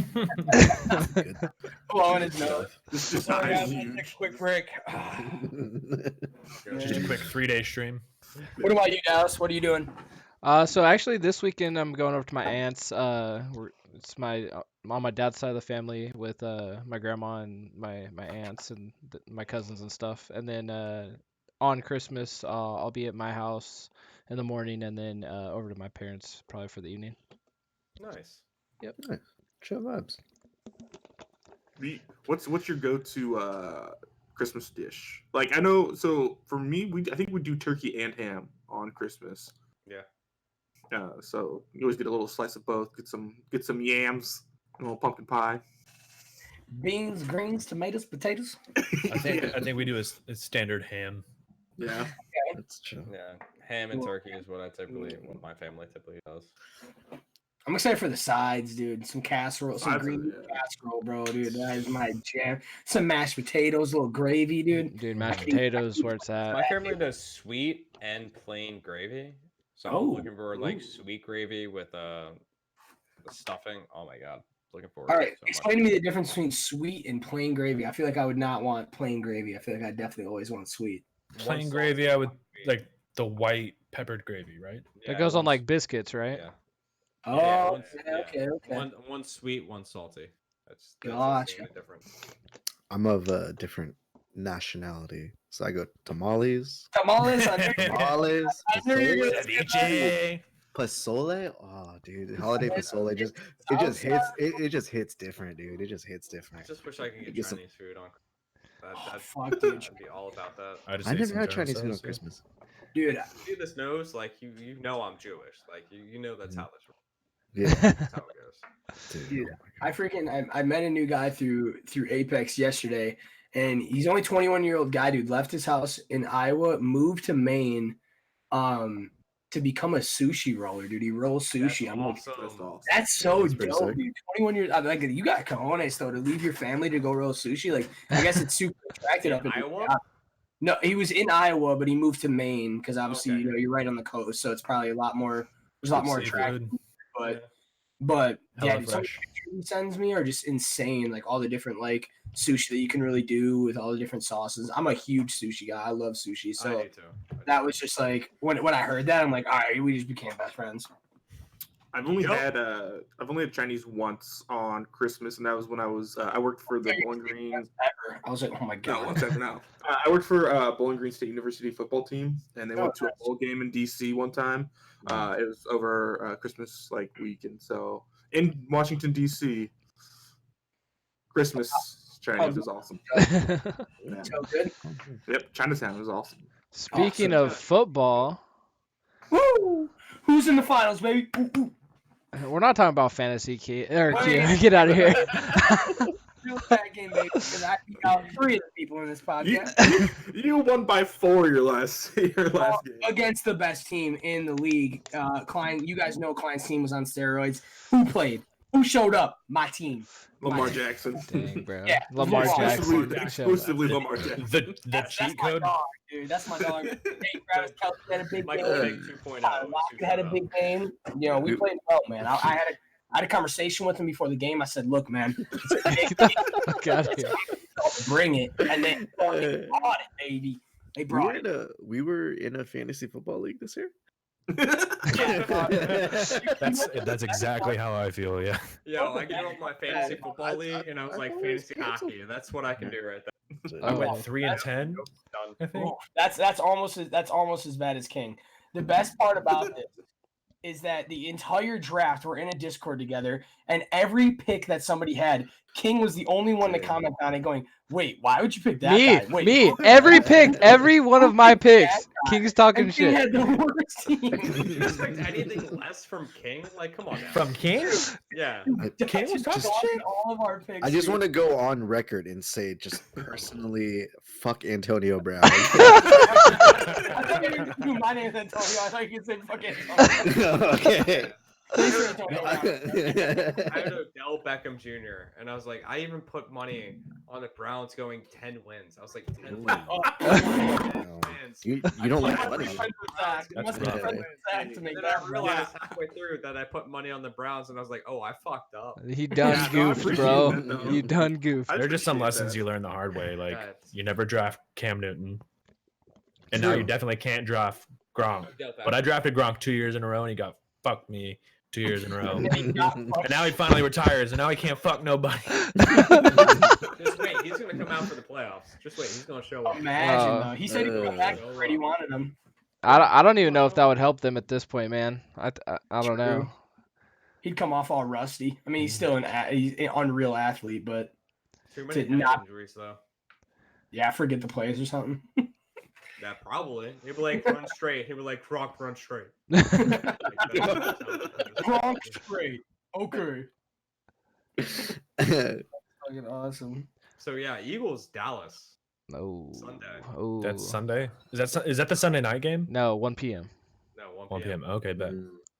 Blowing his nose. This is Sorry, guys, huge. let's take a quick break. Just a quick 3-day stream. What about you, Dallas? What are you doing? So actually, this weekend I'm going over to my aunt's. It's my on my dad's side of the family with my grandma and my aunts and my cousins and stuff. And then on Christmas, I'll be at my house in the morning, and then over to my parents probably for the evening. Nice. Nice. Chill vibes. What's your go-to Christmas dish? Like I know, so for me, I think we do turkey and ham on Christmas. Yeah. So you always get a little slice of both. Get some yams, a little pumpkin pie. Beans, greens, tomatoes, potatoes. I think we do a standard ham. Yeah. That's chill. Yeah. Ham and turkey is what what my family typically does. I'm excited for the sides, dude. Some casserole, some Sides are- green yeah. casserole, bro, dude. That is my jam. Some mashed potatoes, a little gravy, dude. Dude, mashed potatoes where it's at. My family does sweet and plain gravy. So I'm looking for like sweet gravy with the stuffing. Oh my god. Looking forward All to right, it so explain to me the difference between sweet and plain gravy. I feel like I would not want plain gravy. I feel like I definitely always want sweet. much. Plain One gravy, salty, I would one sweet. like the white peppered gravy, right? It Yeah, goes on one like s- biscuits, right? Yeah. Oh, Yeah, okay. One sweet, one salty. That's Gotcha. the difference. I'm of a different nationality, so I go tamales, Tamales. I tamales, I knew you were gonna say Ceviche. pozole. Oh, dude, holiday pozole it just hits different, dude. It just hits I different. just wish I could get Get some- Chinese food on. fuck, dude. I'd be all about that. just I ate never some had Chinese food on sauce, yeah. Christmas. Dude, See this nose, like you know I'm Jewish. Like you know that's how this Yeah, that's how it goes. dude. Dude, I met a new guy through Apex yesterday, and he's only 21-year-old guy, dude. Left his house in Iowa, moved to Maine, to become a sushi roller, dude. He rolls sushi. I'm like, That's awesome. that's so That's pretty dope, sick. dude. 21 years. I'm like, you got cojones though to leave your family to go roll sushi. Like, I guess it's super attracted up in Iowa? No, he was in Iowa, but he moved to Maine because obviously Okay. you know you're right on the coast, so it's probably a lot more. There's a lot more attractive. Seafood. But yeah, Hella dude, some of the fresh. pictures he sends me are just insane. Like all the different like sushi that you can really do with all the different sauces. I'm a huge sushi guy. I love sushi. I So do too. that was just like when I heard that, I'm like, all right, we just became best friends. I've only had Chinese once on Christmas, and that was when I was I worked for the Bowling Green. Ever. I was like, oh my No, god. one second now. I worked for Bowling Green State University football team, and they went to a bowl game in DC one time. It was over Christmas week, and so in Washington DC, Christmas Chinese is awesome. Yeah. So good. Yep, Chinatown is awesome. Speaking so of football, Woo! Who's in the finals, baby? Ooh, ooh. we're not talking about fantasy, Key. Wait. Get out of here. Real bad game, baby. Because I beat out 3 of the people in this podcast. You won by 4 your last game. Against the best team in the league. Klein, you guys know Klein's team was on steroids. Who played? Who showed up? My team. Lamar Jackson. Dang, bro. Yeah. Lamar Exclusively- Jackson. Exclusively Lamar Jackson. The That's cheat my code. dog, dude. That's my dog. Hey, Travis Kelce had a big Michael game. Vick 2.0. Lockett had a big game. You know, we played well, man. I had a conversation with him before the game. I said, look, man, Get the fuck out of here. bring it, and they fucking brought it, baby. They brought it. We were in a fantasy football league this year. That's exactly how I feel. Yeah. Yo, I gave up my fantasy football league, and I was like fantasy hockey. That's what I can do right there. I went 3-10. I think. That's almost as bad as King. The best part about this is that the entire draft we're in a Discord together, and every pick that somebody had, King was the only one to comment on it, going, "Wait, why would you pick that guy?" Wait, me. Every one of my picks. King's talking shit. King had the worst team. You expect anything less from King? Like, come on now. From King? Yeah. King was just talking all of our picks. I just want to go on record and say, just personally, fuck Antonio Brown. I thought you were gonna do my name is Antonio. I thought you could say fuck Antonio. Okay. I had Odell Beckham Jr. and I was like, I even put money on the Browns going 10 wins. I was like, 10 wins. You don't like money. That's And then I realized halfway through that I put money on the Browns, and I was like, oh, I fucked up. He done goofed, bro. You done goofed. There are just some lessons you learn the hard way. Like, you never draft Cam Newton. And now you definitely can't draft Gronk. But I drafted Gronk 2 years in a row, and he got fucked me 2 years in a row. And now he finally retires, and now he can't fuck nobody. Just wait, he's gonna come out for the playoffs. Just wait, he's gonna show up. Imagine though. He said he'd come back if Brady wanted him. I don't even know if that would help them at this point, man. I don't know. He'd come off all rusty. I mean, he's still he's an unreal athlete, but Too many injuries though. Yeah, forget the plays or something. Yeah, probably. He'd be like, run straight. He'd be like, Gronk, run straight. Gronk straight. Okay. Fucking awesome. So yeah, Eagles, Dallas. No. Sunday. Oh. That's Sunday? Is that the Sunday night game? No, 1 p.m. No, 1 p.m. Okay, bet.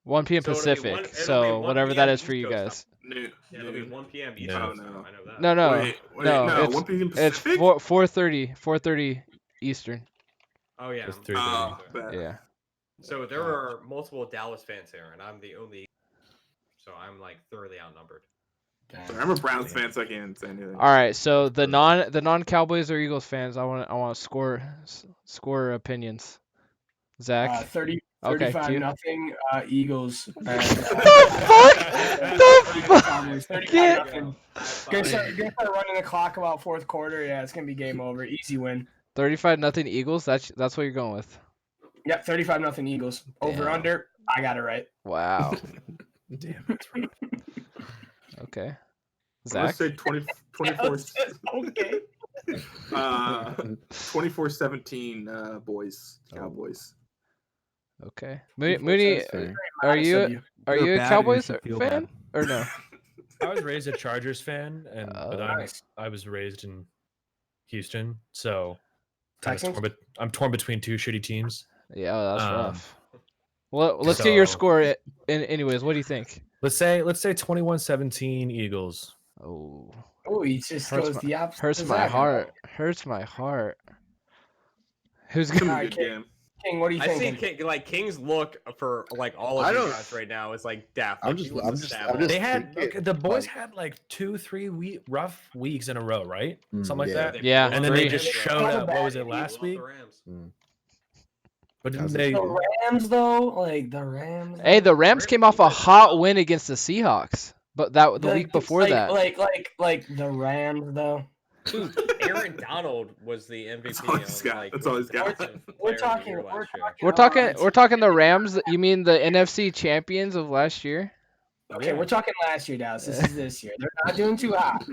1 p.m. So it'll be Pacific. one- it'll be So 1 whatever p.m. that is for East you Coast guys. Yeah, it'll be 1 p.m. East No. Coast. No. I know that. No. Wait, no, no, it's 1 p.m. It's Pacific? 4:30 Eastern. Oh yeah. It's 3:30. Bet. Yeah. So there are multiple Dallas fans here, and I'm the only. So I'm like thoroughly outnumbered. I'm a Browns fan, so I can't say anything. All right. So the non Cowboys or Eagles fans, I want score opinions. Zach. 35 cute. nothing Eagles. The fuck? The fuck? 35 nothing. Gonna start running the clock about fourth quarter. Yeah, it's gonna be game over. Easy win. 35-0 Eagles. That's what you're going with. Yep, 35 nothing Eagles. Over Damn. under. I got it right. Wow. Damn, that's rough. Okay. Let's Zach. say 24. Okay. 24-17 boys, Cowboys. Okay. Mooney, are Nice you of you. a You're bad, Cowboys you should feel fan bad. or no? I was raised a Chargers fan, but Nice. I was raised in Houston, so Texans? I'm torn between two shitty teams. Yeah, that's Um, rough. Well, let's get your so- score. Anyways, what do you think? Let's say 21-17 Eagles. Oh, Oh, he just Hurts goes my- the opposite. hurts of my Zach. heart. Hurts my heart. Who's It's gonna? gonna be a Alright, good game. King, what are you I see thinking? King's look for like all of I you don't- guys right now is like death. I'm Like, just- he wants I'm to just- stab I'm all just- They of had thinking, the boys like- had like 2-3 rough weeks in a row, right? Something like yeah. that. Yeah, And then they three. just showed up. What was it last week? But didn't they? The Rams, though, like the Rams. Hey, the Rams came off a hot win against the Seahawks, but the week before that. like the Rams, though. Dude, Aaron Donald was the MVP. That's all he's got. Like, That's all he's got. defensive We're player of the talking. year We're last year. talking. We're talking the Rams. You mean the NFC champions of last year? Okay, we're talking last year, Dallas. This is this year. They're not doing too hot.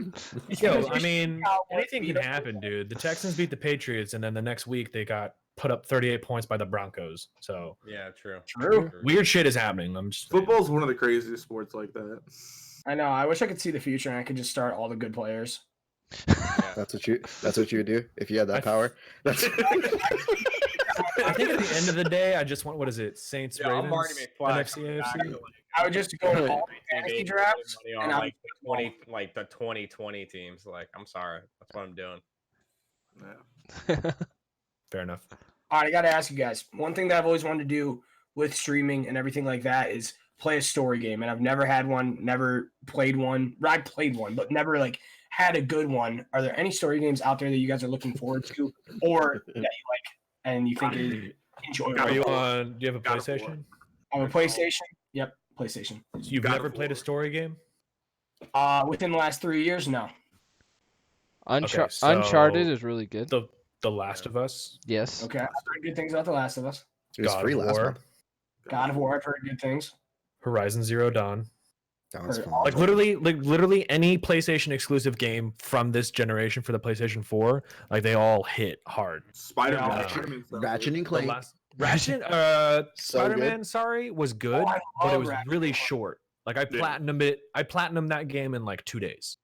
Yo, I mean, Cowboys anything beat can them. happen, dude. The Texans beat the Patriots, and then the next week they got put up 38 points by the Broncos. So Yeah, true. True. weird shit is happening. I'm just Football's one of the craziest sports like that. I know. I wish I could see the future and I could just start all the good players. That's what you would do if you had that power. That's I think at the end of the day, I just want, what is it, Saints, Yeah, I'm Ravens, Marty McFly. NFC, AFC? I would just go to all the fantasy drafts on and I would like the 2020 teams. Like, I'm sorry, that's what I'm doing. Yeah. Fair enough. All right, I got to ask you guys. One thing that I've always wanted to do with streaming and everything like that is play a story game, and I've never had one, never played one. I played one, but never like had a good one, are there any story games out there that you guys are looking forward to, or that you like and you think is enjoyable? Are you on? Do you have a PlayStation? I have a PlayStation. Yep, PlayStation. So you've never played a story game? Within the last 3 years, no. Uncharted is really good. The Last of Us. Yes. Okay, I've heard good things about The Last of Us. It was free last month. God of War, I've heard good things. Horizon Zero Dawn. That was fun. Like literally any PlayStation exclusive game from this generation for the PlayStation 4, like they all hit hard. Spider-Man. Ratchet and Clank. Spider-Man, sorry, was good, but it was really short. Like I platinumed that game in like 2 days.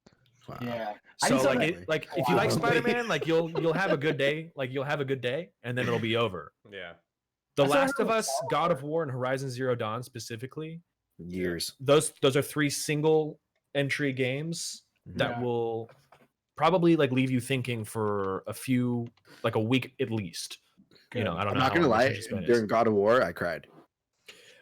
Wow. Yeah. So like if you like Spider-Man, like you'll have a good day, and then it'll be over. Yeah. The Last of Us, God of War, and Horizon Zero Dawn specifically. Years. Those are 3 single entry games that will probably like leave you thinking for a week at least. You know, I don't know. I'm not gonna lie. During God of War, I cried.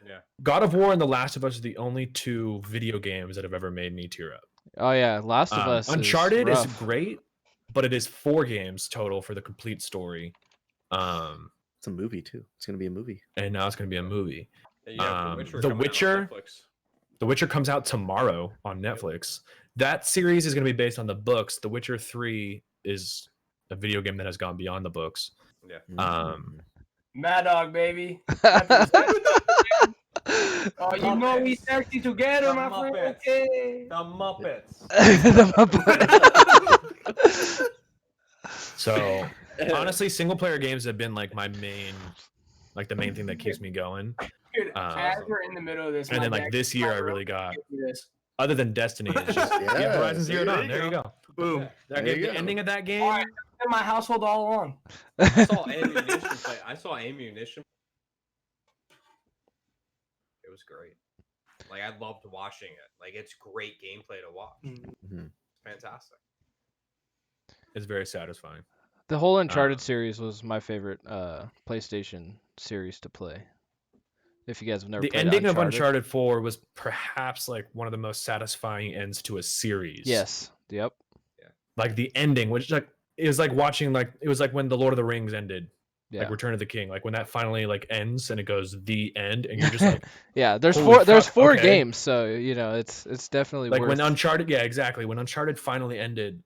Yeah. God of War and The Last of Us are the only 2 video games that have ever made me tear up. Oh yeah, Last of Us. Uncharted is great, but it is 4 games total for the complete story. It's a movie too. It's gonna be a movie. And now it's gonna be a movie. Yeah, The Witcher comes out tomorrow on Netflix. That series is gonna be based on the books. The Witcher 3 is a video game that has gone beyond the books. Yeah. Mad Dog, baby. Oh, you know we sexy together, my friend. Okay. The Muppets. The Muppets. So honestly, single player games have been like the main thing that keeps me going. Dude, as we're in the middle of this, and then like this year, I really got. Other than Destiny, it's just Horizon Zero Dawn. There you go. Boom. The ending of that game. All right, in my household all along. I saw Ammunition. It was great. Like I loved watching it. Like it's great gameplay to watch. Mm-hmm. It's fantastic. It's very satisfying. The whole Uncharted series was my favorite PlayStation series to play. If you guys have never played ending of Uncharted 4 was perhaps like one of the most satisfying ends to a series. Yes. Yep. Yeah. Like the ending, which like it was like watching it was like when the Lord of the Rings ended. Yeah. Like Return of the King, like when that finally like ends and it goes the end, and you're just like, yeah. There's holy four okay. games, so you know it's definitely like worth... when Uncharted, yeah, exactly. When Uncharted finally ended,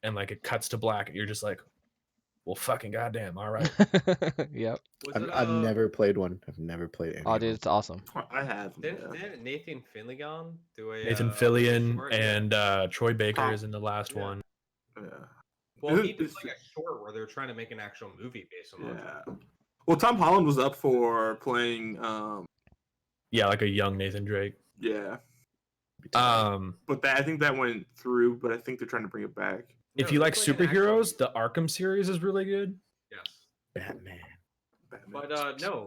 and like it cuts to black, you're just like, well, fucking goddamn, all right. Yep. I've never played one. I've never played any. Oh, dude, it's awesome. I have. Didn't Nathan Fillion do a Nathan Fillion and Troy Baker is in the last one. Yeah. Well, he did like a short where they're trying to make an actual movie based on that. Well, Tom Holland was up for playing. Yeah, like a young Nathan Drake. Yeah. But I think that went through. But I think they're trying to bring it back. If you like superheroes, the Arkham series is really good. Yes. Batman. But no,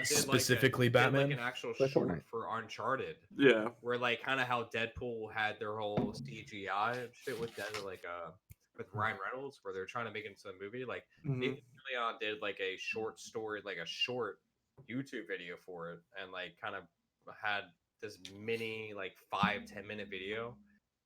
specifically Batman. Did like an actual short for Uncharted. Yeah. Where like kind of how Deadpool had their whole CGI shit with with Ryan Reynolds, where they're trying to make it into a movie. Like Nathan Fillion did like a short story, like a short YouTube video for it, and like kind of had this mini like 5-10 minute video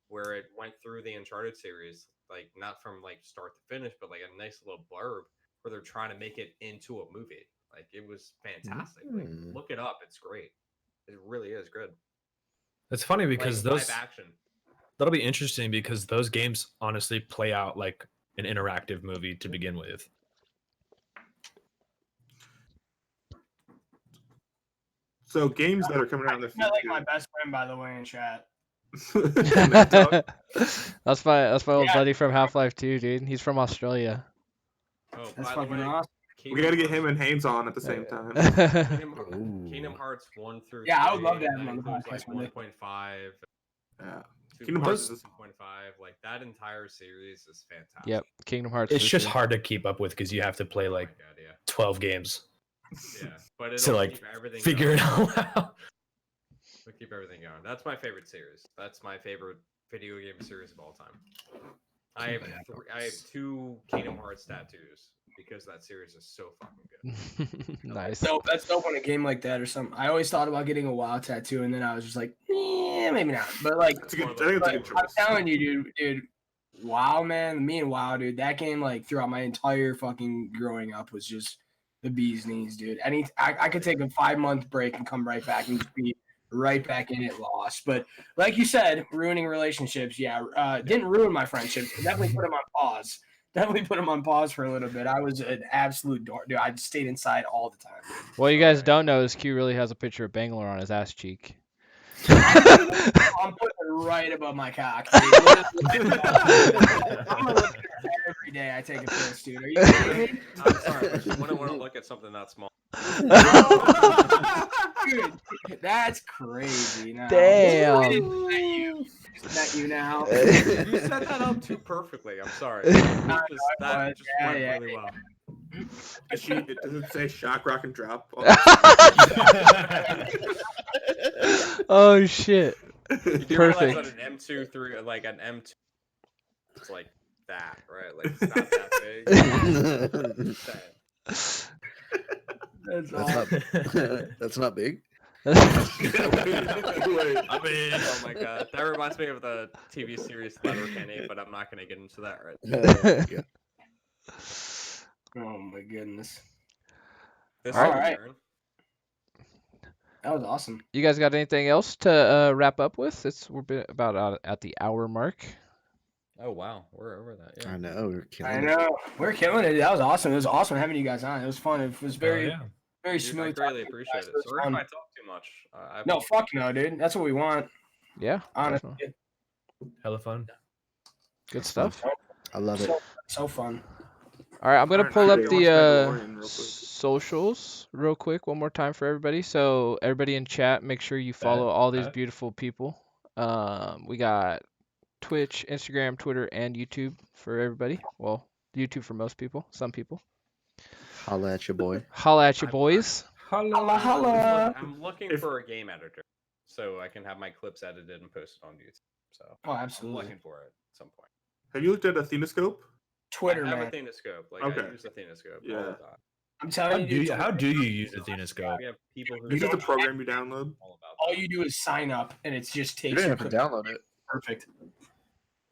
where it went through the Uncharted series, like not from like start to finish, but like a nice little blurb where they're trying to make it into a movie. Like it was fantastic. Like, look it up; it's great. It really is good. It's funny because like, those live action. That'll be interesting because those games honestly play out like an interactive movie to begin with. So games that are coming out in the future. Like my best friend, by the way, in chat. That's my old buddy from Half-Life 2, dude. He's from Australia. Oh, that's fucking awesome. We gotta get him and Haynes on at the same time. Kingdom Hearts 1 through 3. I would love to have him on the podcast. podcast. 1.5. Yeah. Kingdom Hearts 2.5. Like that entire series is fantastic. Yep. Kingdom Hearts. It's just hard to keep up with because you have to play like 12 games. Yeah, but to like figure it all out. We'll keep everything going. That's my favorite series. That's my favorite video game series of all time. I have 2 Kingdom Hearts tattoos because that series is so fucking good. Nice. No, that's dope on a game like that or something. I always thought about getting a WoW tattoo, and then I was just like, maybe not. But like, I think it's a good choice. I'm telling you, dude. WoW, man, me and WoW, dude. That game, like, throughout my entire fucking growing up, was just the bee's knees, dude. I could take a 5-month break and come right back and just be right back in it, lost. But like you said, ruining relationships, didn't ruin my friendships. Definitely put them on pause. Definitely put them on pause for a little bit. I was an absolute dork, dude. I stayed inside all the time. Dude. What you guys don't know is Q really has a picture of Bangalore on his ass cheek. I'm putting it right above my cock. Dude. I'm gonna look at it every day. I take a piss, dude. Are you kidding me? I'm sorry, I just wouldn't want to look at something that small. Dude, that's crazy. Now. Damn. Isn't that you now? You set that up too perfectly. I'm sorry. That just went really well. Does it say shock, rock, and drop? Oh shit. You do Perfect. realize that an M2 like an M2, it's like that, right? Like it's not that big. That's not big. I mean, oh my god, that reminds me of the TV series Letterkenny, but I'm not gonna get into that right now. Oh my goodness. This All is right. turn. That was awesome. You guys got anything else to wrap up with? We're about at the hour mark. Oh wow, we're over that. Yeah. I know. We're killing it. That was awesome. It was awesome having you guys on. It was fun. It was very Dude, smooth. I really appreciate it. Sorry if I talk too much. No, fuck no, dude. That's what we want. Yeah. Honestly. Hella fun. Good stuff. I love it. So fun. All right, I'm gonna pull up the Mandalorian real quick. socials real quick one more time for everybody. So everybody in chat, make sure you follow all these beautiful people. We got Twitch, Instagram, Twitter, and YouTube for everybody. Well, YouTube for most people. Some people. Holla at your boy. Holla at your boys. Holla. I'm looking for a game editor so I can have my clips edited and posted on YouTube. So Oh, I'm absolutely. looking for it at some point. Have you looked at Athenoscope? Twitter, I have man. Athenoscope. Like Okay. I use Athenoscope Yeah. all the time. I'm telling you, How do you use Athenoscope? We have people who It's just a know program you download. all about all that. you do is sign up, and it just You takes didn't have to download it. perfect.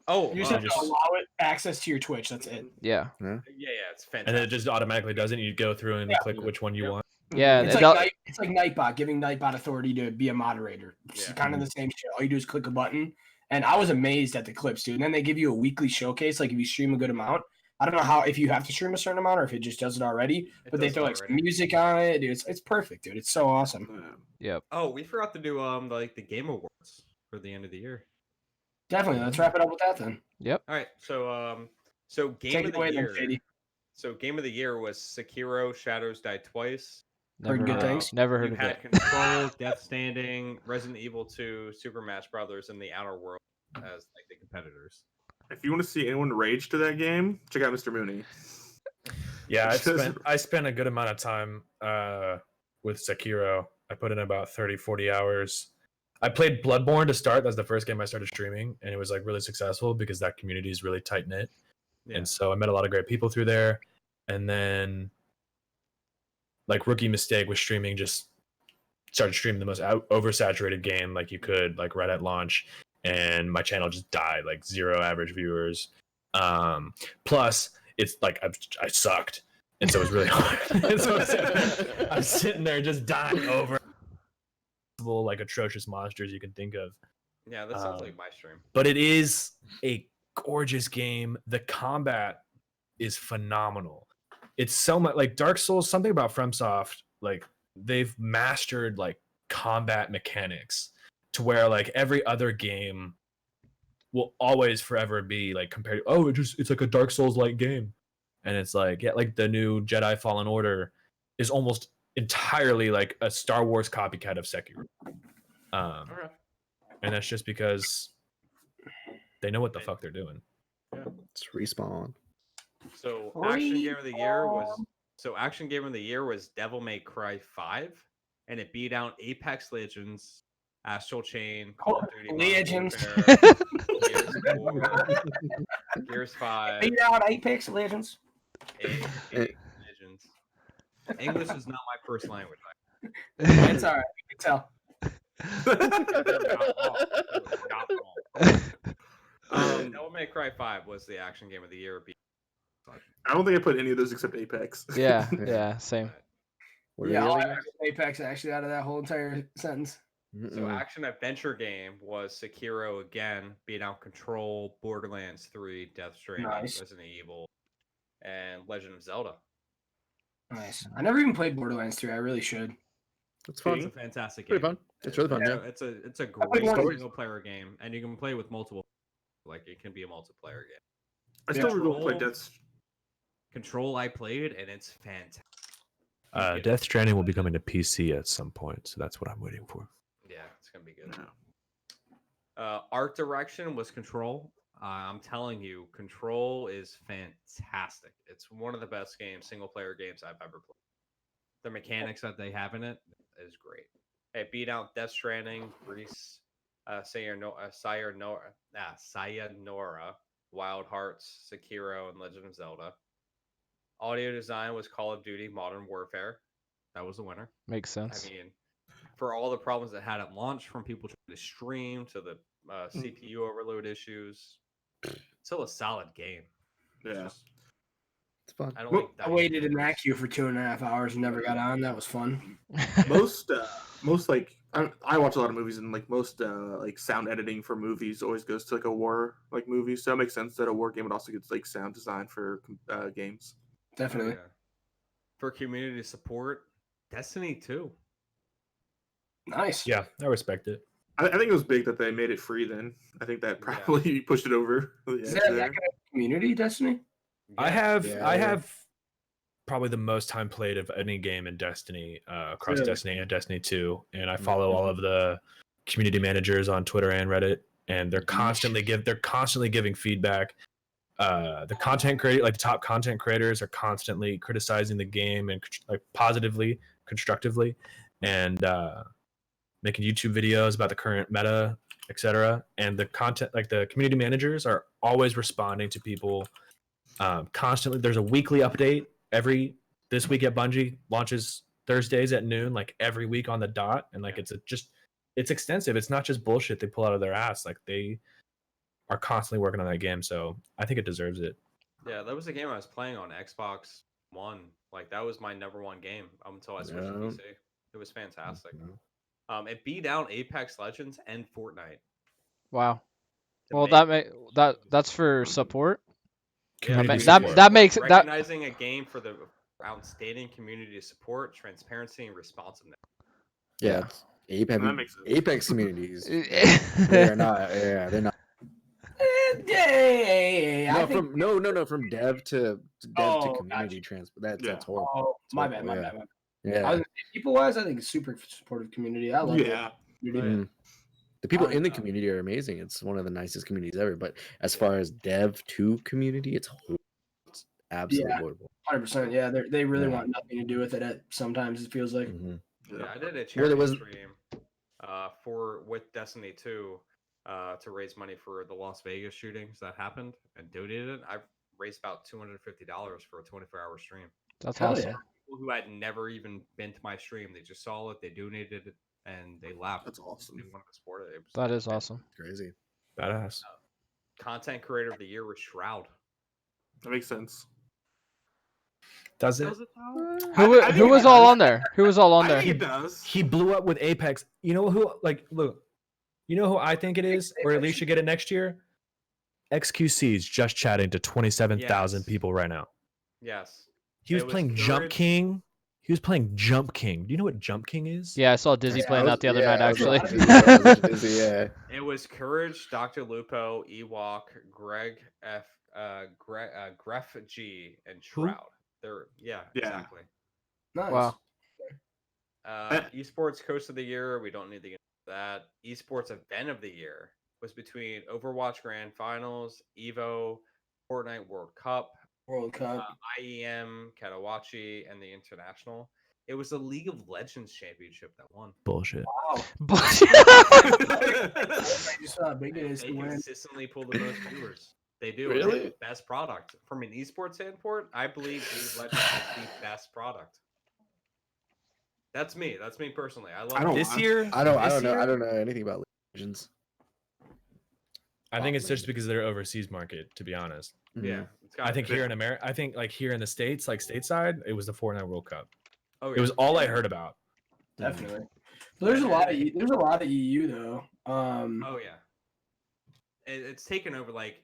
Oh, You just have to allow it access to your Twitch. That's it. Yeah. yeah, it's fantastic. And then it just automatically does it. You go through and click which one you want. Yeah. It's and like Nightbot, giving Nightbot authority to be a moderator. It's Yeah. kind of the same shit. All you do is click a button. And I was amazed at the clips, dude. And then they give you a weekly showcase, like if you stream a good amount. I don't know if you have to stream a certain amount or if it just does it already. But they does throw it like some already. music on it, dude. It's perfect, dude. It's so awesome. Yep. Oh, we forgot to do like the Game Awards for the end of the year. Definitely. Let's wrap it up with that then. Yep. All right, so game Take of it the away then, year. Shady. So game of the year was Sekiro: Shadows Die Twice. Never good heard, things. Never You heard of had it. Control, Death Standing, Resident Evil 2, Super Smash Brothers, and The Outer World as like the competitors. If you want to see anyone rage to that game, check out MrMoonyy. Yeah, I spent a good amount of time with Sekiro. I put in about 30, 40 hours. I played Bloodborne to start. That's the first game I started streaming, and it was like really successful because that community is really tight knit. Yeah. And so I met a lot of great people through there. And then like rookie mistake was streaming, just started streaming the most oversaturated game like you could, like right at launch, and my channel just died, like 0 average viewers. Plus it's like I sucked, and so it was really hard. And so I'm sitting there just dying over like atrocious monsters you can think of. Yeah, that sounds like my stream. But it is a gorgeous game. The combat is phenomenal. It's so much like Dark Souls. Something about FromSoft, like they've mastered like combat mechanics to where like every other game will always forever be like compared. Oh, it's like a Dark Souls like game, and it's like like the new Jedi Fallen Order is almost entirely like a Star Wars copycat of Sekiro. And that's just because they know what the fuck they're doing. Yeah. It's Respawn. So action game of the year was Devil May Cry 5, and it beat out Apex Legends, Astral Chain, Call of Duty Modern Legends. Warfare, Gears 4, Gears 5. Beat out Apex Legends. Apex Legends. English is not my first language. It's all right. You can tell. They're not wrong. They were not wrong. Devil May Cry 5 was the action game of the year. I don't think I put any of those except Apex. Yeah, same. What are Yeah, the all other I games? took Apex actually out of that whole entire sentence. So action adventure game was Sekiro again, beat out Control, Borderlands 3, Death Stranding, Nice. Resident Evil, and Legend of Zelda. Nice. I never even played Borderlands 3. I really should. It's fun. It's a fantastic game. Pretty fun. It's really fun. Yeah. It's a played great one. single player game, and you can play with multiple. Like it can be a multiplayer game. I still would go play Death. Control I played, and it's fantastic. Death Stranding will be coming to PC at some point, so that's what I'm waiting for. Yeah, it's gonna be good. Art direction was Control. I'm telling you, Control is fantastic. It's one of the best single player games I've ever played. The mechanics that they have in it is great. It beat out Death Stranding, Grease, Sayonara, Wild Hearts, Sekiro, and Legend of Zelda. Audio design was Call of Duty Modern Warfare. That was the winner. Makes sense. I mean, for all the problems it had at launch, from people trying to stream to the CPU overload issues, still a solid game. Yeah. It's fun. I waited in that queue for 2.5 hours and never got on. That was fun. most like I watch a lot of movies, and like most like sound editing for movies always goes to like a war like movie. So it makes sense that a war game would also get like sound design for games. Definitely. Yeah. For community support, Destiny 2. Nice. Yeah, I respect it. I think it was big that they made it free. Then I think that probably pushed it over. Is that kind of community Destiny? I have probably the most time played of any game in Destiny, across Destiny and Destiny 2, and I follow all of the community managers on Twitter and Reddit, and they're constantly giving feedback. The content creator, like the top content creators, are constantly criticizing the game and like positively, constructively, and making YouTube videos about the current meta, etc. And the content, like the community managers, are always responding to people constantly. There's a weekly update this week at Bungie launches Thursdays at noon, like every week on the dot, and like it's extensive. It's not just bullshit they pull out of their ass. Like they are constantly working on that game, so I think it deserves it. Yeah, that was a game I was playing on Xbox One. Like that was my number one game until I switched to PC. It was fantastic. It beat out Apex Legends and Fortnite. Wow. Well, That that's for support. Yeah, that makes recognizing a game for the outstanding community support, transparency, and responsiveness. Yeah, Apex communities. They're not. Yeah, they're not. From dev to community transport. That's horrible. Oh, my bad. Yeah. People wise, I think it's super supportive community. I love it. Mm-hmm. The people in the community are amazing. It's one of the nicest communities ever. But as far as dev to community, it's absolutely horrible. 100%. Yeah, they really want nothing to do with it. Sometimes it feels like. Mm-hmm. Yeah, I did a charity stream with Destiny 2 to raise money for the Las Vegas shootings that happened and donated it. I've raised about $250 for a 24-hour stream. That's awesome. Yeah. People who had never even been to my stream, they just saw it, they donated it, and they laughed. That's awesome. They wanted to support it. That is awesome. Crazy. Badass. Content creator of the year was Shroud. That makes sense. Does it? Who was all on there? Who was all on there? It does. He blew up with Apex. You know who? Like, look. You know who I think it is, or at least should get it next year? XQC's just chatting to 27,000 people right now. Yes. He was playing Jump King. He was playing Jump King. Do you know what Jump King is? Yeah, I saw Dizzy playing that the other night, actually. It was Courage, Dr. Lupo, Ewok, Greg F, Gref G, and Shroud. Exactly. Nice. Wow. Esports Coach of the Year. We don't need to get into that. Esports Event of the Year was between Overwatch Grand Finals, Evo, Fortnite World Cup, IEM, Katawachi, and the International. It was the League of Legends Championship that won. Bullshit. Wow. They consistently pull the most viewers. They do. Really? It's the best product. From an esports standpoint, I believe League of Legends is the best product. That's me. That's me personally. I love I don't- This year, I don't this know. year, I don't know anything about Legends. I think it's just because of their overseas market. To be honest, Yeah. It's I gotta think be. here in America, I think like here in the states, like stateside, it was the Fortnite World Cup. Oh, It yeah. was all I heard about. Definitely. But there's a lot of EU though. Oh yeah. It's taken over like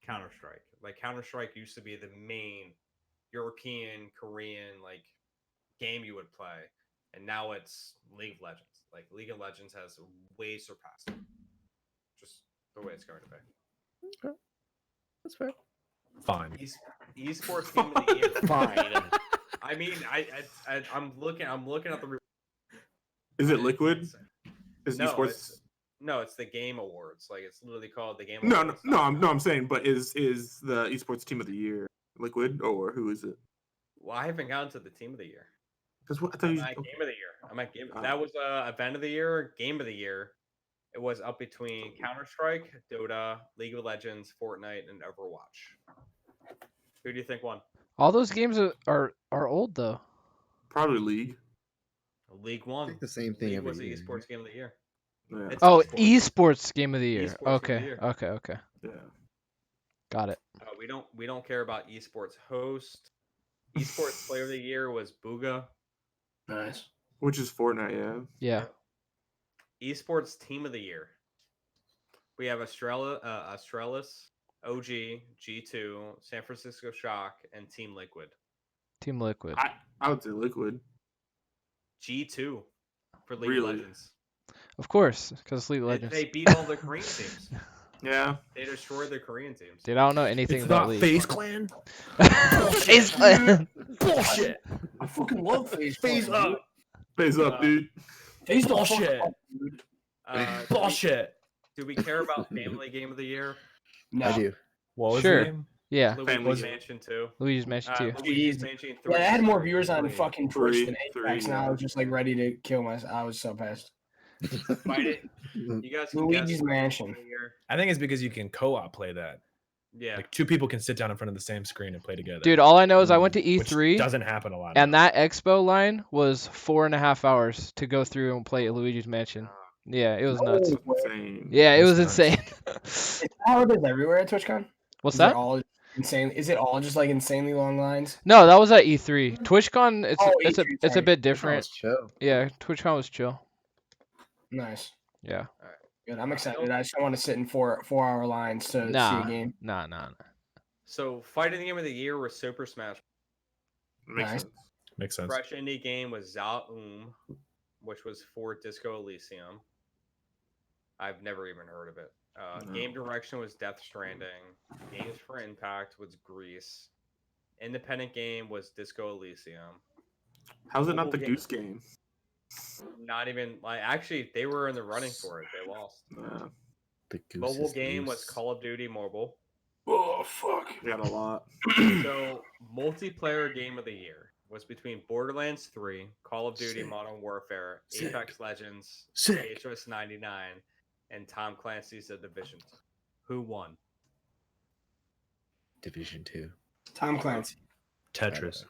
Counter Strike. Like Counter Strike used to be the main European, Korean like game you would play, and now it's League of Legends. Like League of Legends has way surpassed it. Just the way it's going to be. That's fair. Fine. Esports Team of the Year. Fine. I mean, I'm looking at the. Is it Liquid? Is No, esports? it's the Game Awards. Like it's literally called the Game No, Awards. I'm saying, but is the esports team of the year Liquid or who is it? Well, I haven't gotten to the Team of the Year. Because what I thought I'm you. at Game of the Year. I'm at Game. That was Event of the Year, Game of the Year. It was up between Counter Strike, Dota, League of Legends, Fortnite, and Overwatch. Who do you think won? All those games are old though. Probably League. League won. I think the same thing League every was the year. esports game of the year. Yeah. It's Oh, esports. esports game of the year. Esports game of the Okay, year. okay. Yeah. Got it. We don't care about esports host. Esports player of the year was Booga. Nice. Which is Fortnite, yeah. Yeah. Esports team of the year. We have Australis, OG, G2, San Francisco Shock, and Team Liquid. Team Liquid. I would say Liquid. G2 for League Really? of Legends. Of course, because League of Legends. They beat all the Korean teams. Yeah. They destroyed the Korean teams. Dude, I don't know anything It's about not League. FaZe Clan. FaZe Clan. Bullshit. I fucking love FaZe. FaZe up. Phase up, dude. FaZe don't Bullshit. fucking up, dude. Bullshit. Do we care about Family Game of the Year? No. I do. What was Sure. the name? Yeah, Luigi's Mansion 2. Luigi's Mansion 2. Luigi's Mansion 3. Yeah, I had more viewers on fucking Twitch Three, than three, Apex, and I was just like ready to kill myself. I was so pissed. Fight it. You guys can Luigi's guess Mansion. Game of the Year. I think it's because you can co-op play that. Yeah. Like two people can sit down in front of the same screen and play together. Dude, all I know is I went to which E3, doesn't happen a lot. and now. that expo line was 4.5 hours to go through and play Luigi's Mansion. Yeah, it was nuts. Insane. Yeah, it That's was nuts. insane. Is that how it is everywhere at TwitchCon? What's Is that? it all insane? Is it all just like insanely long lines? No, that was at E3. TwitchCon, it's Oh, it's a E3, it's a sorry. bit That different. was chill. Yeah, TwitchCon was chill. Nice. Yeah. Good. I'm excited. I just don't want to sit in 4-hour lines to see Nah. a game. Nah. So, fighting game of the year was Super Smash. Makes Nice. sense. Makes sense. Fresh indie game was Zaum, which was for Disco Elysium. I've never even heard of it. No. Game direction was Death Stranding. Games for Impact was Grease. Independent game was Disco Elysium. How's it not Mobile the game. Goose Game? Not even like actually they were in the running for it. They lost. The goose Mobile is game was loose. Call of Duty Mobile. Oh fuck! We got a lot. So multiplayer game of the year was between Borderlands 3, Call of Duty Sick. Modern Warfare, Sick. Apex Legends, Sick. HS 99, and Tom Clancy's The Division. Who won? Division 2. Tom Clancy. Tetris.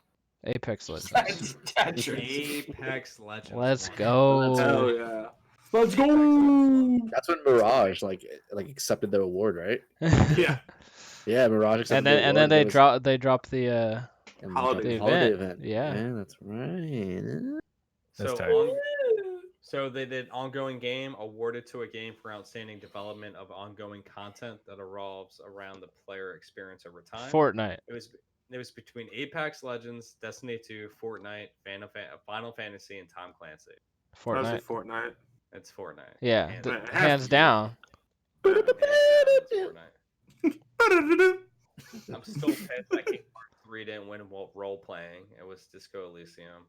Apex Legends. Apex Legends. Let's won. go. Hell yeah! Let's go. That's when Mirage like accepted the award, right? Yeah. Yeah, Mirage accepted And the then award. they There was- dropped the and Holiday the holiday event. event. Yeah. that's right. That's So, tight. so they did ongoing game awarded to a game for outstanding development of ongoing content that revolves around the player experience over time. Fortnite. It was between Apex Legends, Destiny 2, Fortnite, Final Fantasy, and Tom Clancy. Honestly, Fortnite. Fortnite. It's Fortnite. Yeah, Hands th- down. hands down. Hands down, it's Fortnite. I'm still pissed that Kingdom Hearts 3 didn't win role playing. It was Disco Elysium.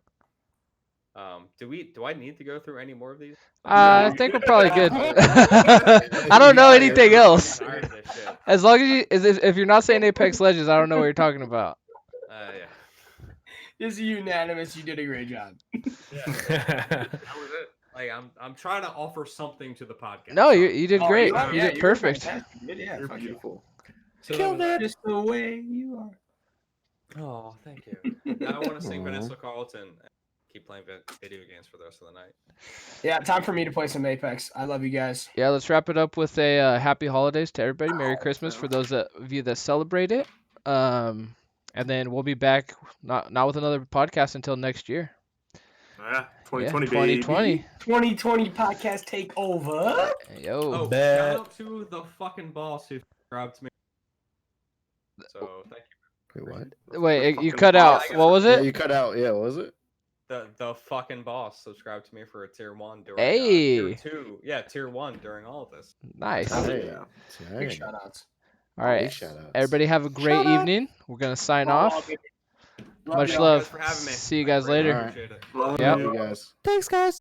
Do I need to go through any more of these? I think we're probably good. I don't know anything else. Tired of this shit. As long as if you're not saying Apex Legends, I don't know what you're talking about. Yeah. This is unanimous. You did a great job. That was it. Like I'm trying to offer something to the podcast. No, you did great. Oh, You yeah, did were perfect. fantastic. You did, yeah, You're fuck yeah. beautiful. Kill that just the way you are. Oh, thank you. Now I want to sing Vanessa Carlton and keep playing video games for the rest of the night. Yeah, time for me to play some Apex. I love you guys. Yeah, let's wrap it up with a happy holidays to everybody. Merry Christmas for those of you that celebrate it. And then we'll be back not with another podcast until next year. Yeah, 2020, 2020. baby. 2020 podcast takeover. Yo. Oh, shout out to the fucking boss who subscribed to me. So thank you. Wait, what? Wait, you cut out. What was Yeah, it? you cut out. Yeah, what was it? The fucking boss subscribed to me for a tier 1 during Hey. tier 2. Yeah, tier 1 during all of this. Nice. Oh, Hey. yeah. Big shout outs. All right. Big shout outs. Everybody have a great evening. We're going to sign off. Baby. Much y'all. love. Thanks for having me. See you guys I greatly later. appreciate it. Love Yep. you. You guys. Thanks, guys.